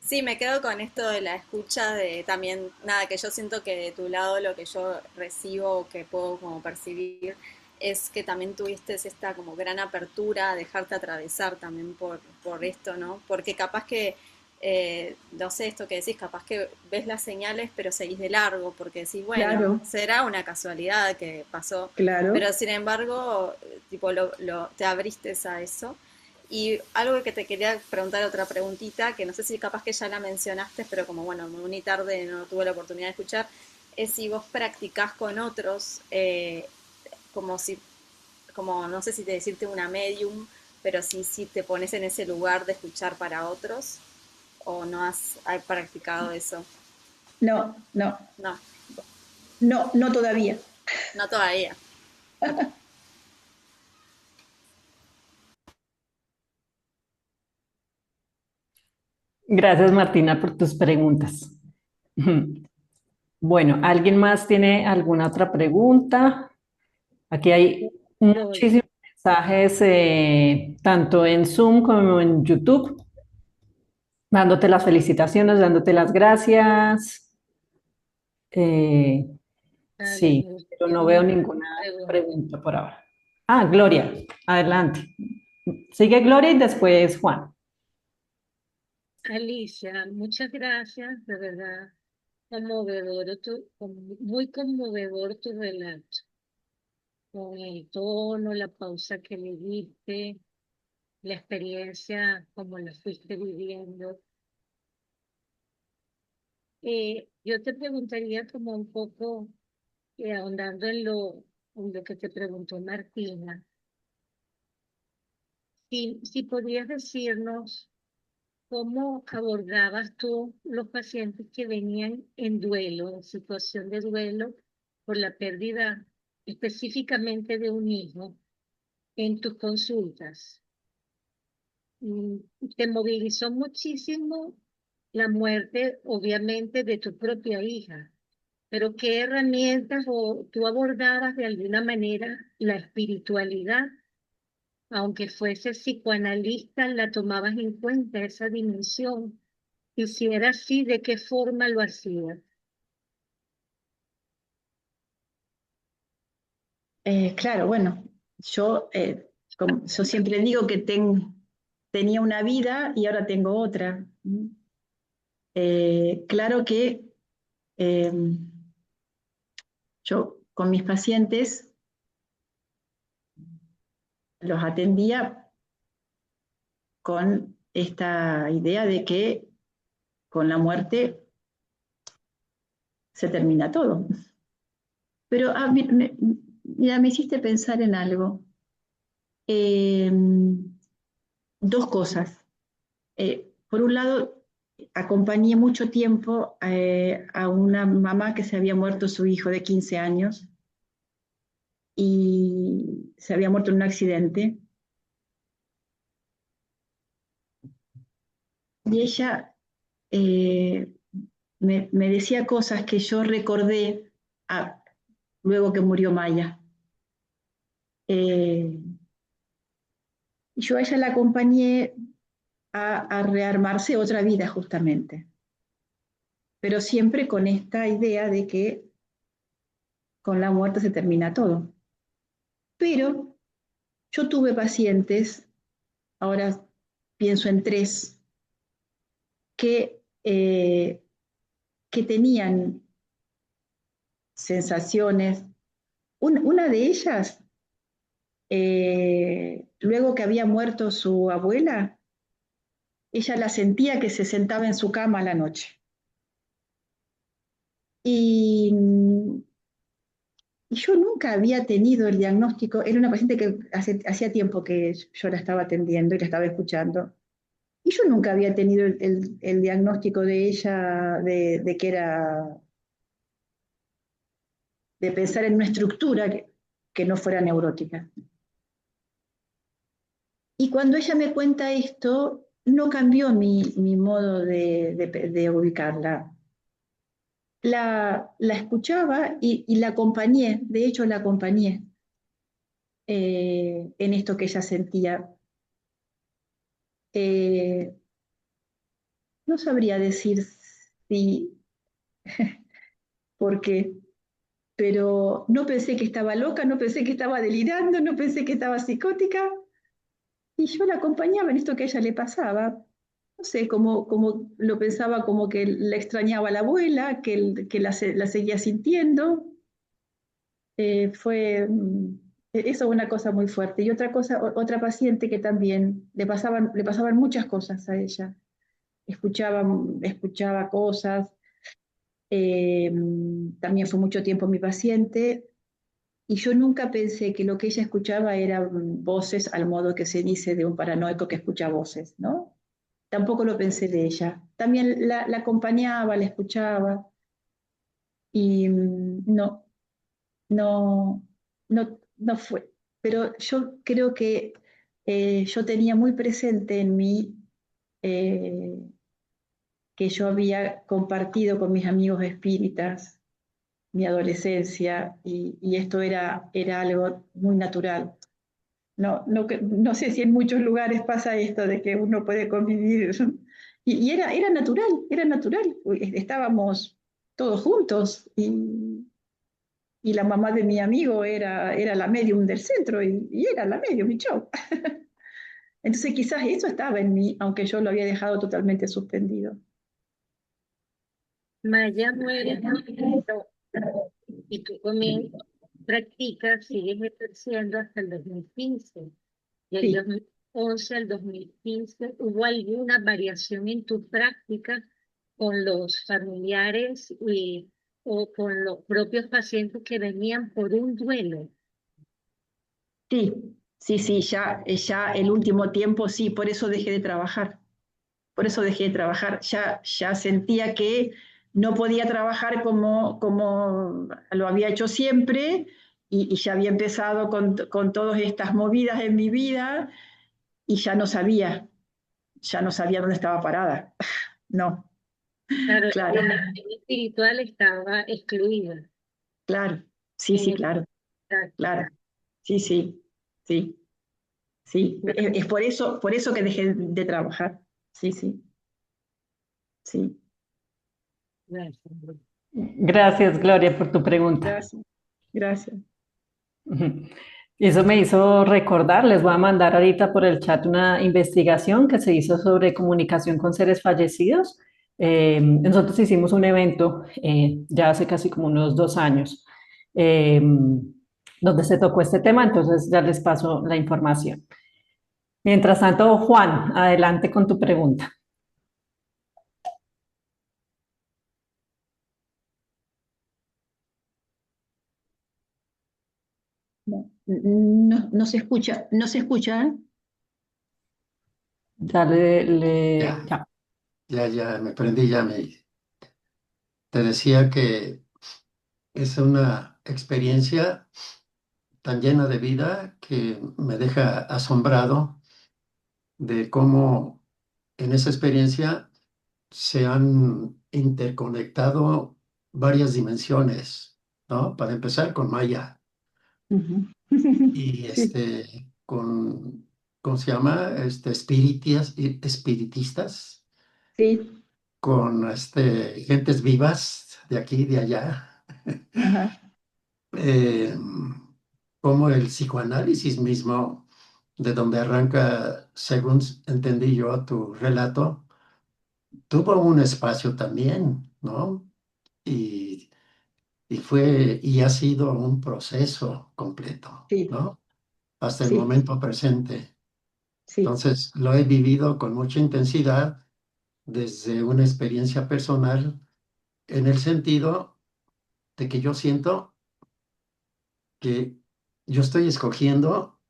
D: sí, me quedo con esto de la escucha, de también, nada, que yo siento que de tu lado lo que yo recibo, que puedo como percibir, es que también tuviste esta como gran apertura a dejarte atravesar también por esto, ¿no? Porque capaz que, no sé, esto que decís, capaz que ves las señales, pero seguís de largo, porque decís, bueno,
C: Claro,
D: será una casualidad que pasó,
C: claro.
D: pero sin embargo, tipo, te abriste a eso. Y algo que te quería preguntar, otra preguntita, que no sé si capaz que ya la mencionaste, pero como bueno, muy tarde no tuve la oportunidad de escuchar, es si vos practicás con otros, como si, como no sé si te decirte una medium, pero si te pones en ese lugar de escuchar para otros, o no has practicado eso.
C: No, no,
D: No,
C: no, no todavía.
D: no todavía.
A: Gracias, Martina, por tus preguntas. Bueno, ¿alguien más tiene alguna otra pregunta? Aquí hay
E: Gloria.
A: muchísimos mensajes, tanto en Zoom como en YouTube, dándote las felicitaciones, dándote las gracias. Eh, sí, pero no veo
E: Tengo
A: ninguna
E: pregunta.
A: pregunta por ahora. Ah, Gloria, adelante. Sigue Gloria y después Juan.
E: Alicia, muchas gracias, de verdad. Conmovedor, muy conmovedor tu relato, con el tono, la pausa que le diste, la experiencia como la fuiste viviendo. Yo te preguntaría como un poco, ahondando en lo que te preguntó Martina, si podrías decirnos ¿cómo abordabas tú los pacientes que venían en duelo, en situación de duelo por la pérdida específicamente de un hijo en tus consultas? Mm, Te movilizó muchísimo la muerte, obviamente, de tu propia hija, pero ¿qué herramientas o tú abordabas de alguna manera la espiritualidad? Aunque fuese psicoanalista, la tomabas en cuenta esa dimensión. Y si era así, ¿de qué forma lo hacía?
C: Claro, bueno, yo siempre digo que tenía una vida y ahora tengo otra. Claro que eh, yo con mis pacientes los atendía con esta idea de que con la muerte se termina todo. Pero mira, me hiciste pensar en algo. Eh, Dos cosas. Por un lado, acompañé mucho tiempo a una mamá que se había muerto su hijo de 15 años y se había muerto en un accidente. Y ella eh, me decía cosas que yo recordé luego que murió Maya. Eh, yo a ella la acompañé a rearmarse otra vida justamente, pero siempre con esta idea de que con la muerte se termina todo. Pero yo tuve pacientes, ahora pienso en tres, que, eh, que tenían sensaciones. Una de ellas, luego que había muerto su abuela, ella la sentía que se sentaba en su cama a la noche. Y, y yo nunca había tenido el diagnóstico, era una paciente que hacía tiempo que yo la estaba atendiendo y la estaba escuchando. Y yo nunca había tenido el diagnóstico de ella de que era, de pensar en una estructura que no fuera neurótica. Y cuando ella me cuenta esto, no cambió mi modo de ubicarla. La escuchaba y la acompañé, de hecho la acompañé en esto que ella sentía. Eh, no sabría decir si, por qué, pero no pensé que estaba loca, no pensé que estaba delirando, no pensé que estaba psicótica, y yo la acompañaba en esto que a ella le pasaba. No sé, como lo pensaba como que la extrañaba a la abuela, que la seguía sintiendo. Eso es una cosa muy fuerte. Y otra cosa, otra paciente que también le pasaban muchas cosas a ella. Escuchaba cosas. eh, También fue mucho tiempo mi paciente. Y yo nunca pensé que lo que ella escuchaba eran voces al modo que se dice de un paranoico que escucha voces, ¿no? Tampoco lo pensé de ella. También la acompañaba, la escuchaba y no, no, no fue. Pero yo creo que yo tenía muy presente en mí eh, que yo había compartido con mis amigos espíritas mi adolescencia y esto era algo muy natural. No sé si en muchos lugares pasa esto de que uno puede convivir. Y era natural, era natural. Estábamos todos juntos y la mamá de mi amigo era la medium del centro y era la medium y chau. Entonces quizás eso estaba en mí, aunque yo lo había dejado totalmente suspendido.
E: Maya muere y tú comienzas, practicas, sigues ejerciendo hasta el 2015. Del
C: Sí,
E: 2011 al 2015, ¿hubo alguna variación en tu práctica con los familiares o con los propios pacientes que venían por un duelo?
C: sí, ya el último tiempo sí, por eso dejé de trabajar. Por eso dejé de trabajar. Ya sentía que no podía trabajar como lo había hecho siempre y ya había empezado con todas estas movidas en mi vida y ya no sabía dónde estaba parada. No,
E: Claro, la
C: claro,
E: dimensión espiritual estaba excluida
C: claro,
E: en
C: sí,
E: esta
C: claro,
E: práctica.
C: claro, sí, sí, sí. Es por eso que dejé de trabajar. Sí.
E: Gracias.
A: Gracias, Gloria, por tu pregunta.
C: Gracias, gracias.
A: Ujú. Eso me hizo recordar, les voy a mandar ahorita por el chat una investigación que se hizo sobre comunicación con seres fallecidos. Nosotros hicimos un evento ya hace casi como unos 2 años eh, donde se tocó este tema, entonces ya les paso la información. Mientras tanto, Juan, adelante con tu pregunta.
C: No se escucha, no se escucha, ¿eh?
A: Ya
F: Ya,
A: ya.
F: ya me prendí, te decía que es una experiencia tan llena de vida que me deja asombrado de cómo en esa experiencia se han interconectado varias dimensiones, ¿no? Para empezar con Maya
C: Ujú.
F: y
C: Sí,
F: ¿cómo se llama? Espiritistas,
C: sí,
F: con gentes vivas de aquí y de allá.
C: ajá,
F: eh, Como el psicoanálisis mismo, de donde arranca, según entendí yo tu relato, tuvo un espacio también, ¿no? Y, y ha sido un proceso completo,
C: sí,
F: ¿no? Hasta el
C: sí,
F: momento presente.
C: sí,
F: Entonces, lo he vivido con mucha intensidad desde una experiencia personal en el sentido de que yo siento que yo estoy escogiendo,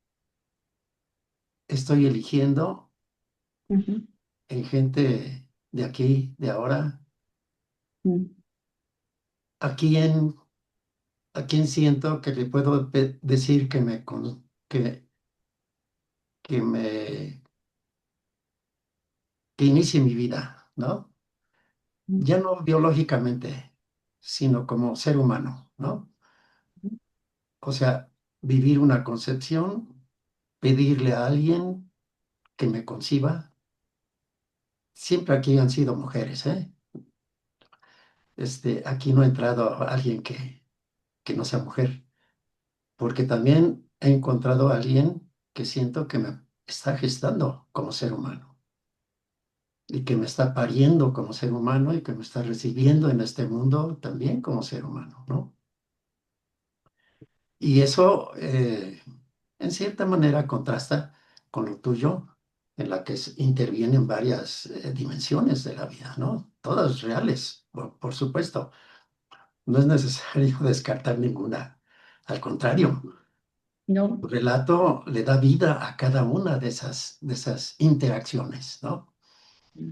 F: estoy eligiendo
C: Ujú,
F: en gente de aquí, de ahora,
C: mm,
F: a a quién siento que le puedo decir que me, que inicie mi vida, ¿no?
C: mm,
F: Ya no biológicamente, sino como ser humano, ¿no? O sea, vivir una concepción, pedirle a alguien que me conciba. Siempre aquí han sido mujeres, ¿eh? Aquí no ha entrado alguien que no sea mujer, porque también he encontrado a alguien que siento que me está gestando como ser humano y que me está pariendo como ser humano y que me está recibiendo en este mundo también como ser humano, ¿no? Y eso, en cierta manera, contrasta con lo tuyo, en la que intervienen varias dimensiones de la vida, ¿no? Todas reales, por supuesto. No es necesario descartar ninguna. Al contrario,
C: no,
F: tu relato le da vida a cada una de esas interacciones, ¿no?
C: mm,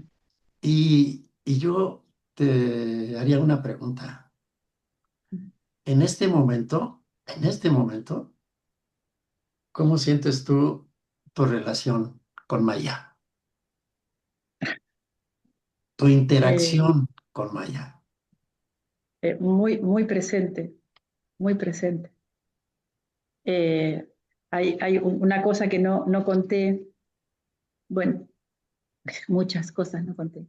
F: Y yo te haría una pregunta.
C: mm.
F: En este momento, ¿cómo sientes tú tu relación con Maya? Tu
C: Eh,
F: interacción con Maya.
C: muy, muy presente, muy presente. Eh, hay una cosa que no conté, bueno, muchas cosas no conté.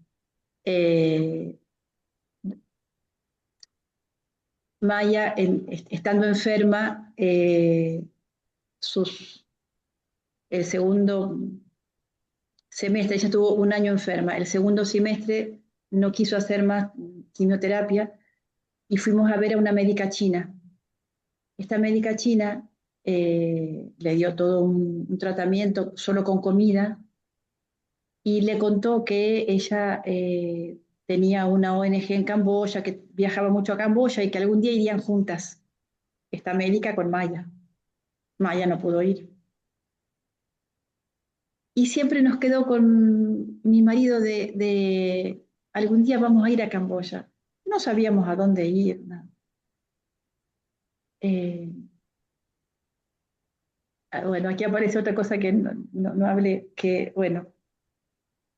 C: Eh, Maya, estando enferma, sus, el segundo semestre, ella estuvo un año enferma, el segundo semestre no quiso hacer más quimioterapia y fuimos a ver a una médica china. Esta médica china le dio todo un tratamiento solo con comida y le contó que ella tenía una ONG en Camboya, que viajaba mucho a Camboya y que algún día irían juntas, esta médica con Maya. Maya no pudo ir. Y siempre nos quedó con mi marido de algún día vamos a ir a Camboya. No sabíamos a dónde ir. No. Eh, bueno, aquí aparece otra cosa que no hablé, que bueno,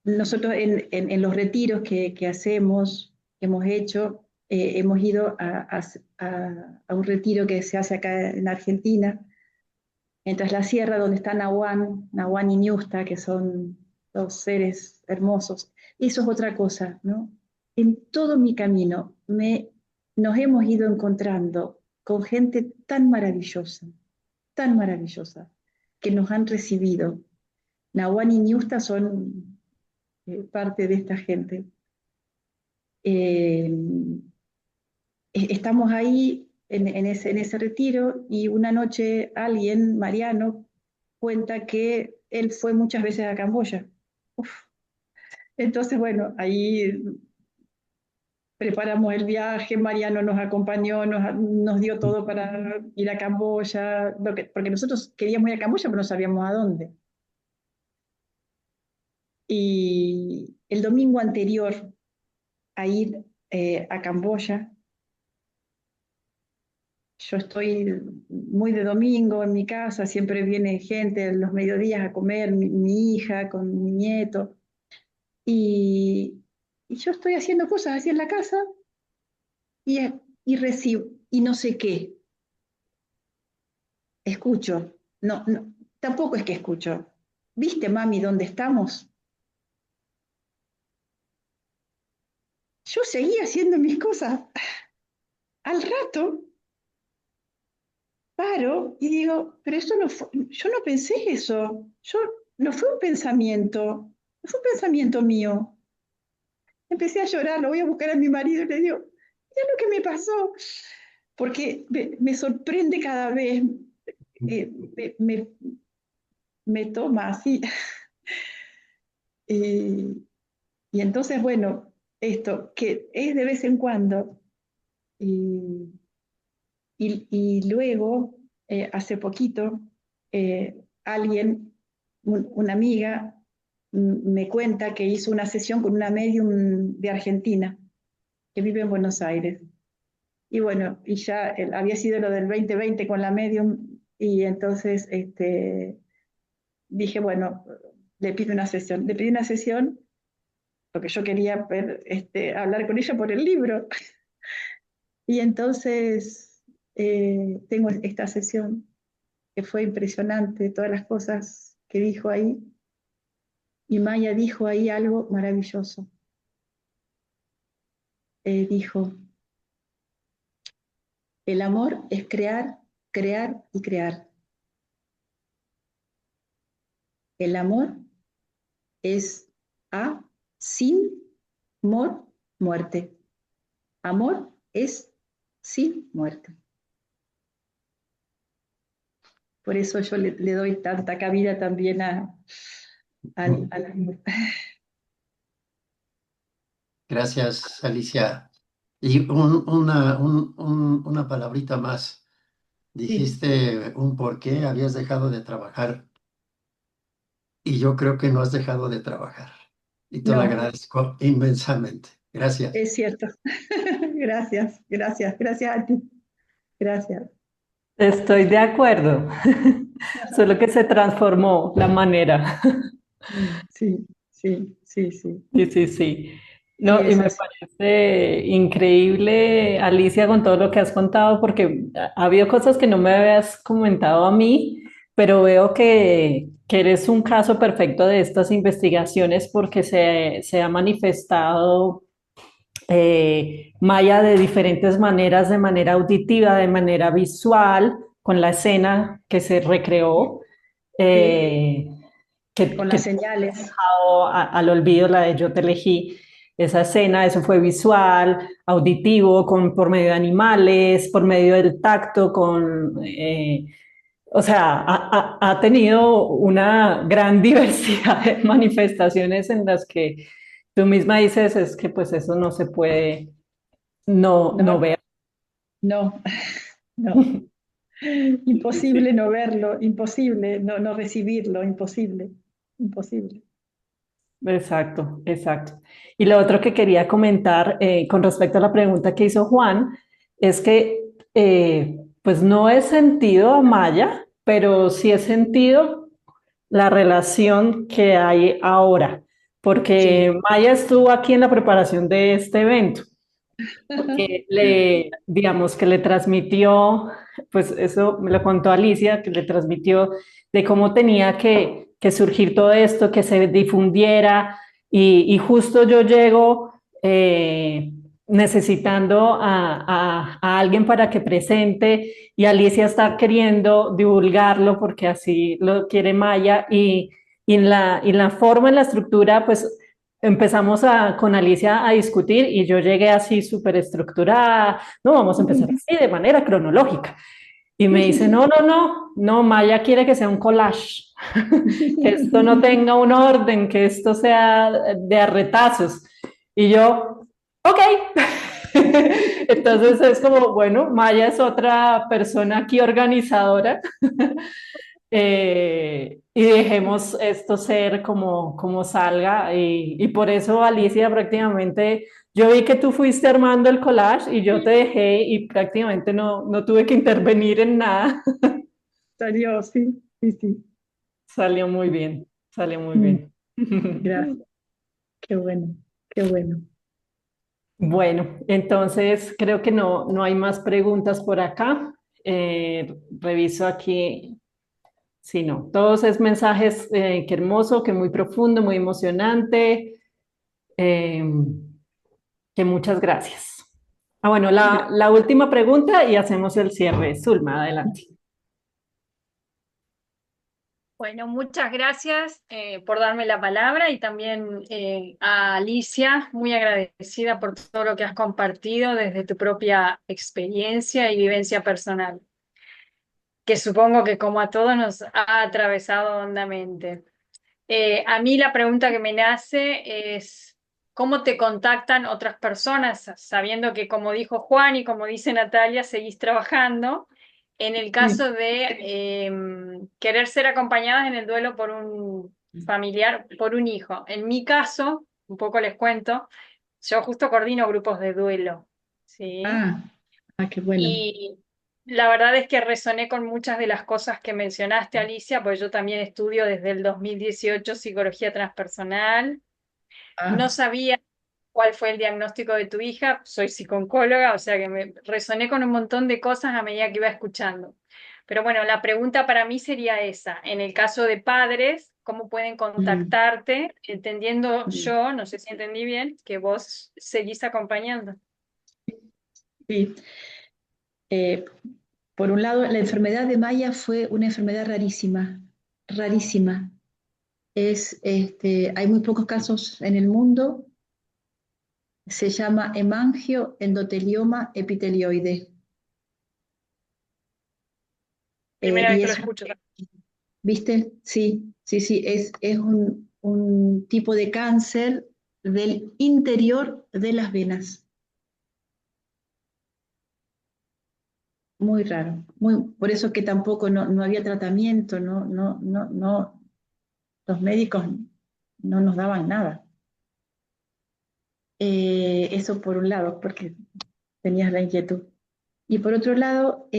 C: nosotros en los retiros que hacemos, que hemos hecho, hemos ido a un retiro que se hace acá en Argentina, en Tras la Sierra, donde está Nahuán y Ñusta, que son dos seres hermosos. Eso es otra cosa, ¿no? En todo mi camino nos hemos ido encontrando con gente tan maravillosa, que nos han recibido. Nahuán y Ñusta son parte de esta gente. Eh, Estamos ahí en ese retiro y una noche alguien, Mariano, cuenta que él fue muchas veces a Camboya. Uf. Entonces, bueno, ahí preparamos el viaje, Mariano nos acompañó, nos dio todo para ir a Camboya, porque nosotros queríamos ir a Camboya, pero no sabíamos a dónde. Y el domingo anterior a ir a Camboya, yo estoy muy de domingo en mi casa, siempre viene gente en los mediodías a comer, mi hija con mi nieto, y yo estoy haciendo cosas así en la casa y, y recibo, y no sé qué, escucho, tampoco es que escucho. ¿Viste, mami, dónde estamos? Yo seguía haciendo mis cosas. Al rato paro y digo, pero eso no fue, yo no pensé eso, no fue un pensamiento, no fue un pensamiento mío. Empecé a llorar, lo voy a buscar a mi marido y le digo, mira lo que me pasó, porque me sorprende cada vez, eh, me, me, me toma así. Y entonces, bueno, esto, que es de vez en cuando, y Y luego, hace poquito, alguien, una amiga, me cuenta que hizo una sesión con una medium de Argentina, que vive en Buenos Aires. Y bueno, y ya había sido lo del 2020 con la medium, y entonces dije, bueno, le pido una sesión. Le pedí una sesión porque yo quería hablar con ella por el libro. Y entonces tengo esta sesión que fue impresionante, todas las cosas que dijo ahí. Y Maya dijo ahí algo maravilloso. Dijo, el amor es crear, crear y crear. El amor es A, sin, mor, muerte. Amor es sin muerte. Por eso yo le doy tanta cabida también al amor.
F: Gracias, Alicia. Y una palabrita más.
C: Sí,
F: Dijiste un por qué habías dejado de trabajar y yo creo que no has dejado de trabajar. Y te lo
C: no,
F: agradezco inmensamente. Gracias.
C: es cierto. Gracias, gracias, gracias a ti. Gracias.
A: Estoy de acuerdo, solo que se transformó la manera.
C: Sí, sí, sí, sí.
A: Sí, sí, sí.
C: Sí,
A: No, y
C: es
A: me
C: así.
A: parece increíble, Alicia, con todo lo que has contado, porque ha habido cosas que no me habías comentado a mí, pero veo que eres un caso perfecto de estas investigaciones porque se ha manifestado Maya de diferentes maneras, de manera auditiva, de manera visual, con la escena que se recreó,
C: Sí,
A: eh,
C: con
A: que
C: las señales.
A: dejado al olvido la de Yo te elegí. Esa escena, eso fue visual, auditivo, por medio de animales, por medio del tacto, o sea, ha tenido una gran diversidad de manifestaciones en las que tú misma dices, es que pues eso no se puede no
C: No,
A: ver.
C: no, no. Imposible no verlo, imposible no recibirlo, imposible, imposible.
A: Exacto, exacto. Y lo otro que quería comentar con respecto a la pregunta que hizo Juan es que pues no he sentido a Maya, pero sí he sentido la relación que hay ahora,
C: Sí.
A: porque Maya estuvo aquí en la preparación de este evento, porque digamos que le transmitió, pues eso me lo contó Alicia, que le transmitió de cómo tenía que surgir todo esto, que se difundiera, y justo yo llego necesitando a alguien para que presente, y Alicia está queriendo divulgarlo porque así lo quiere Maya, y en la forma, en la estructura, pues empezamos con Alicia a discutir y yo llegué así súper estructurada, no, vamos a empezar así de manera cronológica. Y me dice, no, no, no, no, Maya quiere que sea un collage, que esto no tenga un orden, que esto sea de arretazos. Y yo, ok. Entonces es como, bueno, Maya es otra persona aquí organizadora y dejemos esto ser como salga. Y por eso, Alicia, prácticamente, yo vi que tú fuiste armando el collage y yo te dejé y prácticamente no tuve que intervenir en nada.
C: Salió, sí, sí, sí.
A: Salió muy bien, salió muy
C: Mm,
A: bien.
C: Gracias, qué bueno, qué bueno.
A: Bueno, entonces creo que no hay más preguntas por acá. Reviso aquí. Sí, no, todos es mensajes, qué hermoso, que muy profundo, muy emocionante, eh, que muchas gracias. Ah, bueno,
C: Gra-
A: la última pregunta y hacemos el cierre. Zulma, adelante.
G: Bueno, muchas gracias por darme la palabra y también a Alicia, muy agradecida por todo lo que has compartido desde tu propia experiencia y vivencia personal, que supongo que como a todos nos ha atravesado hondamente. A mí la pregunta que me nace es, ¿cómo te contactan otras personas? Sabiendo que, como dijo Juan y como dice Natalia, seguís trabajando. En el
C: Sí.
G: caso de querer ser acompañadas en el duelo por un familiar, por un hijo. En mi caso, un poco les cuento, yo justo coordino grupos de duelo, ¿sí?
C: Qué bueno.
G: Y la verdad es que resoné con muchas de las cosas que mencionaste, Alicia, porque yo también estudio desde el 2018 psicología transpersonal. No sabía cuál fue el diagnóstico de tu hija, soy psicooncóloga, o sea que me resoné con un montón de cosas a medida que iba escuchando. Pero bueno, la pregunta para mí sería esa. En el caso de padres, ¿cómo pueden contactarte? Entendiendo yo, no sé si entendí bien, que vos seguís acompañando.
C: Sí. Por un lado, la enfermedad de Maya fue una enfermedad rarísima, rarísima. Hay muy pocos casos en el mundo. Se llama hemangioendotelioma epitelioide.
G: Primera vez
C: Y
G: que lo
C: es,
G: escucho.
C: ¿viste? Sí, sí, sí, es un tipo de cáncer del interior de las venas. Muy raro. Por eso que tampoco no había tratamiento, no, los médicos no nos daban nada. Eso por un lado, porque tenías la inquietud. Y por otro lado,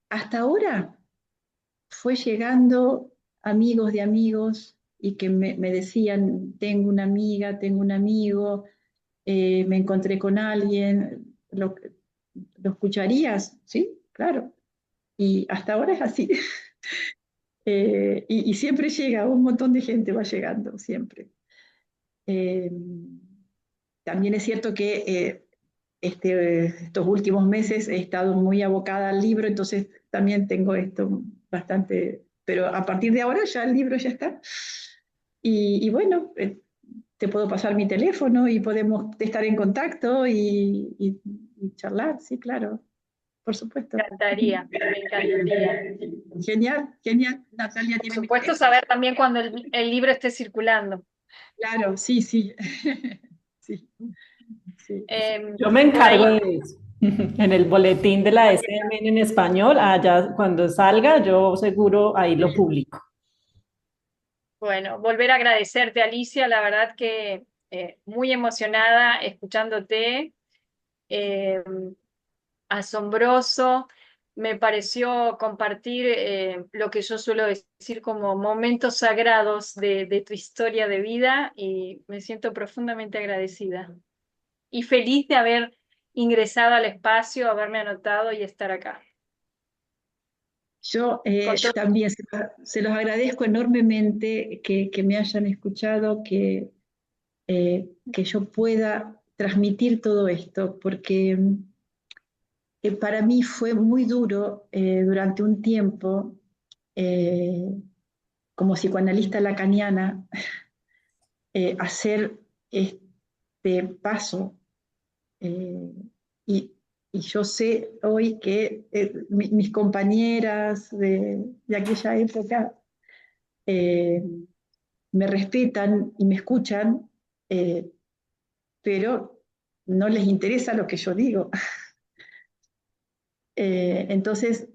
C: hasta ahora fue llegando amigos de amigos y que me decían, tengo una amiga, tengo un amigo, me encontré con alguien, ¿lo escucharías? Sí, claro. Y hasta ahora es así. Y siempre llega, un montón de gente va llegando, siempre. Eh, También es cierto que estos últimos meses he estado muy abocada al libro, entonces también tengo esto bastante, pero a partir de ahora ya el libro ya está. Y bueno, te puedo pasar mi teléfono y podemos estar en contacto y charlar, sí, claro, por supuesto.
G: Me encantaría, me encantaría.
C: Genial, genial. Natalia
G: Por
C: tiene mi
G: supuesto,
C: teléfono.
G: saber también cuando el libro esté circulando.
C: Claro, sí, sí. Sí, sí, sí.
A: Yo me
G: Por ahí,
A: encargo de eso. En el boletín de la SMN en español, allá cuando salga, yo seguro ahí lo publico.
G: bueno, volver a agradecerte, Alicia, la verdad que muy emocionada escuchándote, eh, asombroso. Me pareció compartir lo que yo suelo decir como momentos sagrados de tu historia de vida y me siento profundamente agradecida y feliz de haber ingresado al espacio, haberme anotado y estar acá.
C: Yo
G: Con todo,
C: también se los agradezco enormemente que me hayan escuchado, que yo pueda transmitir todo esto, porque para mí fue muy duro durante un tiempo, eh, como psicoanalista lacaniana, hacer este paso. eh, y, y yo sé hoy que mis compañeras de aquella época eh, me respetan y me escuchan, eh, pero no les interesa lo que yo digo. Entonces,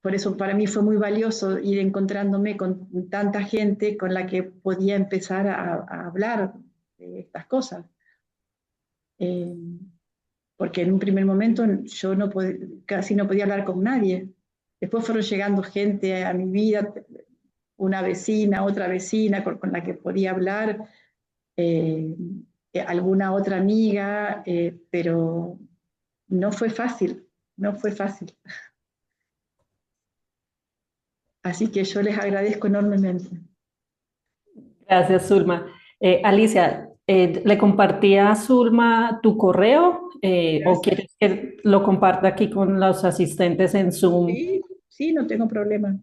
C: por eso para mí fue muy valioso ir encontrándome con tanta gente con la que podía empezar a hablar de estas cosas. Eh, Porque en un primer momento yo casi no podía hablar con nadie. Después fueron llegando gente a mi vida, una vecina, otra vecina con la que podía hablar, eh, alguna otra amiga, pero no fue fácil, no fue fácil. Así que yo les agradezco enormemente.
A: Gracias, Zulma. Alicia, ¿le compartí a Zulma tu correo o
C: Gracias.
A: quieres que lo comparta aquí con los asistentes en Zoom?
C: Sí, sí, no tengo problema.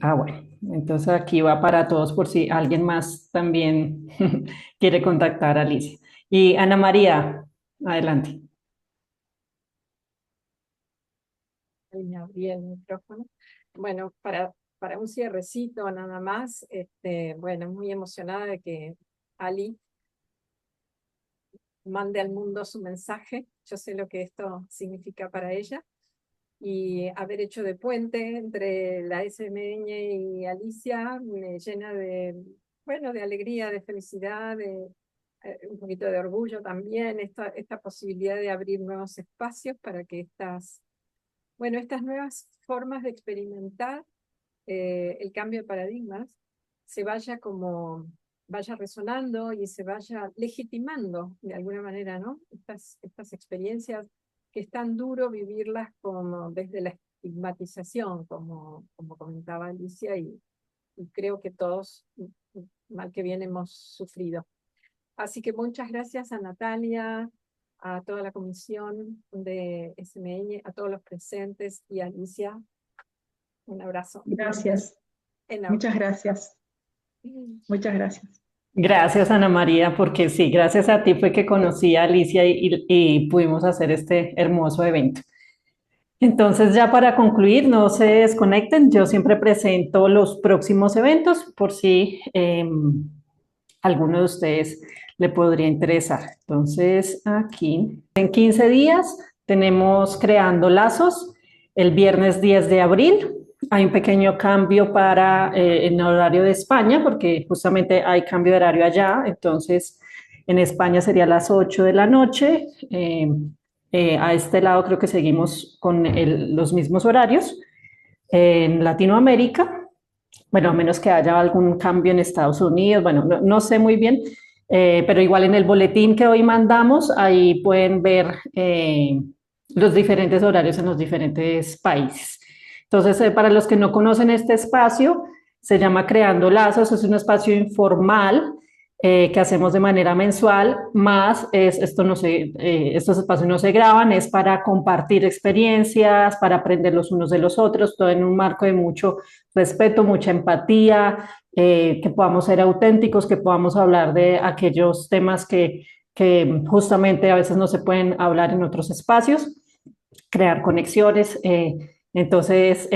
A: Ah, bueno, entonces aquí va para todos por si alguien más también quiere contactar a Alicia. Y Ana María, adelante.
H: Ahí me abrí el micrófono. Bueno, para un cierrecito nada más, bueno, muy emocionada de que Ali mande al mundo su mensaje. Yo sé lo que esto significa para ella. Y haber hecho de puente entre la SMN y Alicia me llena de, bueno, de alegría, de felicidad, de un poquito de orgullo también, esta posibilidad de abrir nuevos espacios para que estas nuevas formas de experimentar el cambio de paradigmas se vaya resonando y se vaya legitimando de alguna manera, ¿no? Estas experiencias que es tan duro vivirlas como desde la estigmatización, como comentaba Alicia, y creo que todos, mal que bien, hemos sufrido. Así que muchas gracias a Natalia, a toda la comisión de SMN, a todos los presentes y a Alicia. Un abrazo.
C: Gracias.
H: Enorme.
C: Muchas gracias. Muchas gracias.
A: Gracias, Ana María, porque sí, gracias a ti fue que conocí a Alicia y pudimos hacer este hermoso evento. Entonces, ya para concluir, no se desconecten, yo siempre presento los próximos eventos por si alguno de ustedes le podría interesar. Entonces, aquí, en 15 días, tenemos Creando Lazos, el viernes 10 de abril. Hay un pequeño cambio para en el horario de España, porque justamente hay cambio de horario allá, entonces en España sería a las 8 de la noche. A este lado creo que seguimos con los mismos horarios. En Latinoamérica, bueno, a menos que haya algún cambio en Estados Unidos, bueno, no sé muy bien, pero igual en el boletín que hoy mandamos, ahí pueden ver los diferentes horarios en los diferentes países. Entonces, para los que no conocen este espacio, se llama Creando Lazos, es un espacio informal que hacemos de manera mensual, más estos espacios no se graban, es para compartir experiencias, para aprender los unos de los otros, todo en un marco de mucho respeto, mucha empatía, que podamos ser auténticos, que podamos hablar de aquellos temas que justamente a veces no se pueden hablar en otros espacios, crear conexiones. Entonces,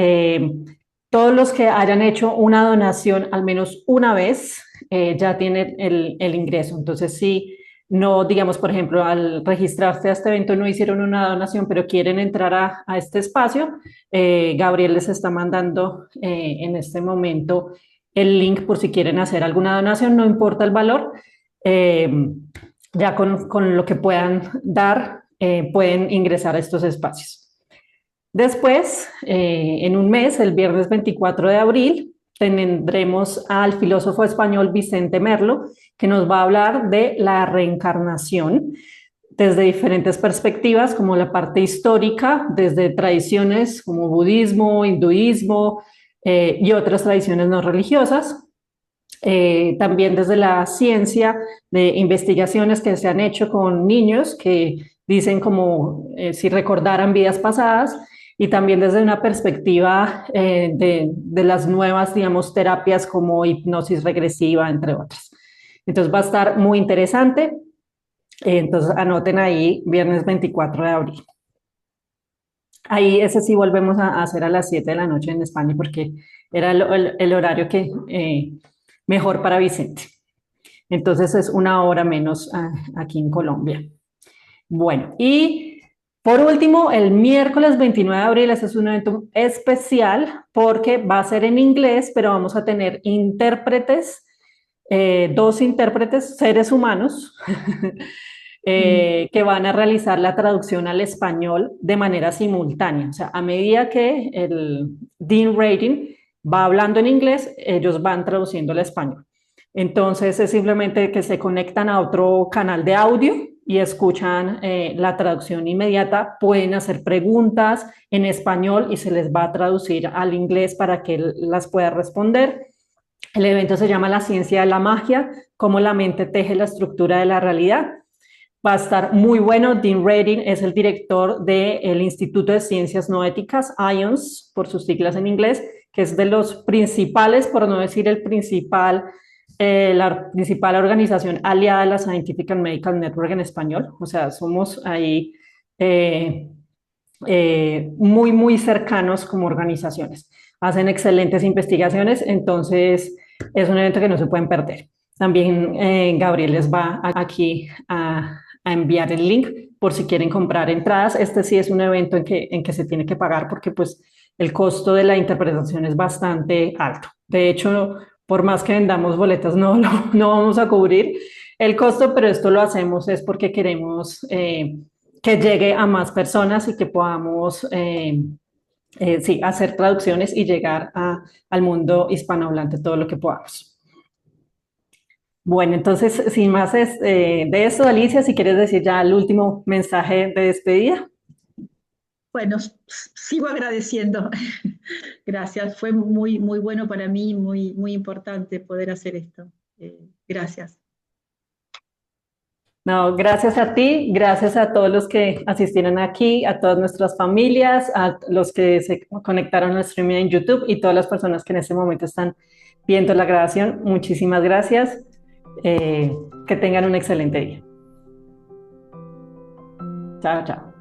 A: todos los que hayan hecho una donación al menos una vez ya tienen el ingreso. Entonces, si no, digamos, por ejemplo, al registrarse a este evento no hicieron una donación, pero quieren entrar a este espacio, Gabriel les está mandando en este momento el link por si quieren hacer alguna donación, no importa el valor, ya con lo que puedan dar, pueden ingresar a estos espacios. Después, en un mes, el viernes 24 de abril, tendremos al filósofo español Vicente Merlo, que nos va a hablar de la reencarnación desde diferentes perspectivas, como la parte histórica, desde tradiciones como budismo, hinduismo y otras tradiciones no religiosas. También desde la ciencia de investigaciones que se han hecho con niños que dicen como si recordaran vidas pasadas, y también desde una perspectiva de las nuevas, digamos, terapias como hipnosis regresiva, entre otras. Entonces va a estar muy interesante. Entonces anoten ahí, viernes 24 de abril. Ahí ese sí volvemos a hacer a las 7 de la noche en España porque era el horario que mejor para Vicente. Entonces es una hora menos aquí en Colombia. Bueno, y por último, el miércoles 29 de abril, este es un evento especial porque va a ser en inglés, pero vamos a tener intérpretes, 2 intérpretes, seres humanos, que van a realizar la traducción al español de manera simultánea. O sea, a medida que el Dean Radin va hablando en inglés, ellos van traduciendo al español. Entonces es simplemente que se conectan a otro canal de audio y escuchan la traducción inmediata, pueden hacer preguntas en español y se les va a traducir al inglés para que él las pueda responder. El evento se llama La ciencia de la magia, cómo la mente teje la estructura de la realidad. Va a estar muy bueno. Dean Radin es el director del Instituto de Ciencias No Éticas, IONS, por sus siglas en inglés, que es de los principales, por no decir el principal, la principal organización aliada de la Scientific and Medical Network en español. O sea, somos ahí muy, muy cercanos como organizaciones. Hacen excelentes investigaciones, entonces es un evento que no se pueden perder. También Gabriel les va aquí a a enviar el link por si quieren comprar entradas. Este sí es un evento en que se tiene que pagar porque pues el costo de la interpretación es bastante alto. De hecho, por más que vendamos boletas, no vamos a cubrir el costo, pero esto lo hacemos es porque queremos que llegue a más personas y que podamos sí, hacer traducciones y llegar al mundo hispanohablante todo lo que podamos. Bueno, entonces, sin más de esto, Alicia, si quieres decir ya el último mensaje de despedida.
C: Bueno, sigo agradeciendo. Gracias, fue muy, muy bueno para mí, muy, muy importante poder hacer esto. Gracias.
A: No, gracias a ti, gracias a todos los que asistieron aquí, a todas nuestras familias, a los que se conectaron al streaming en YouTube y todas las personas que en este momento están viendo la grabación. Muchísimas gracias. Que tengan un excelente día. Chao, chao.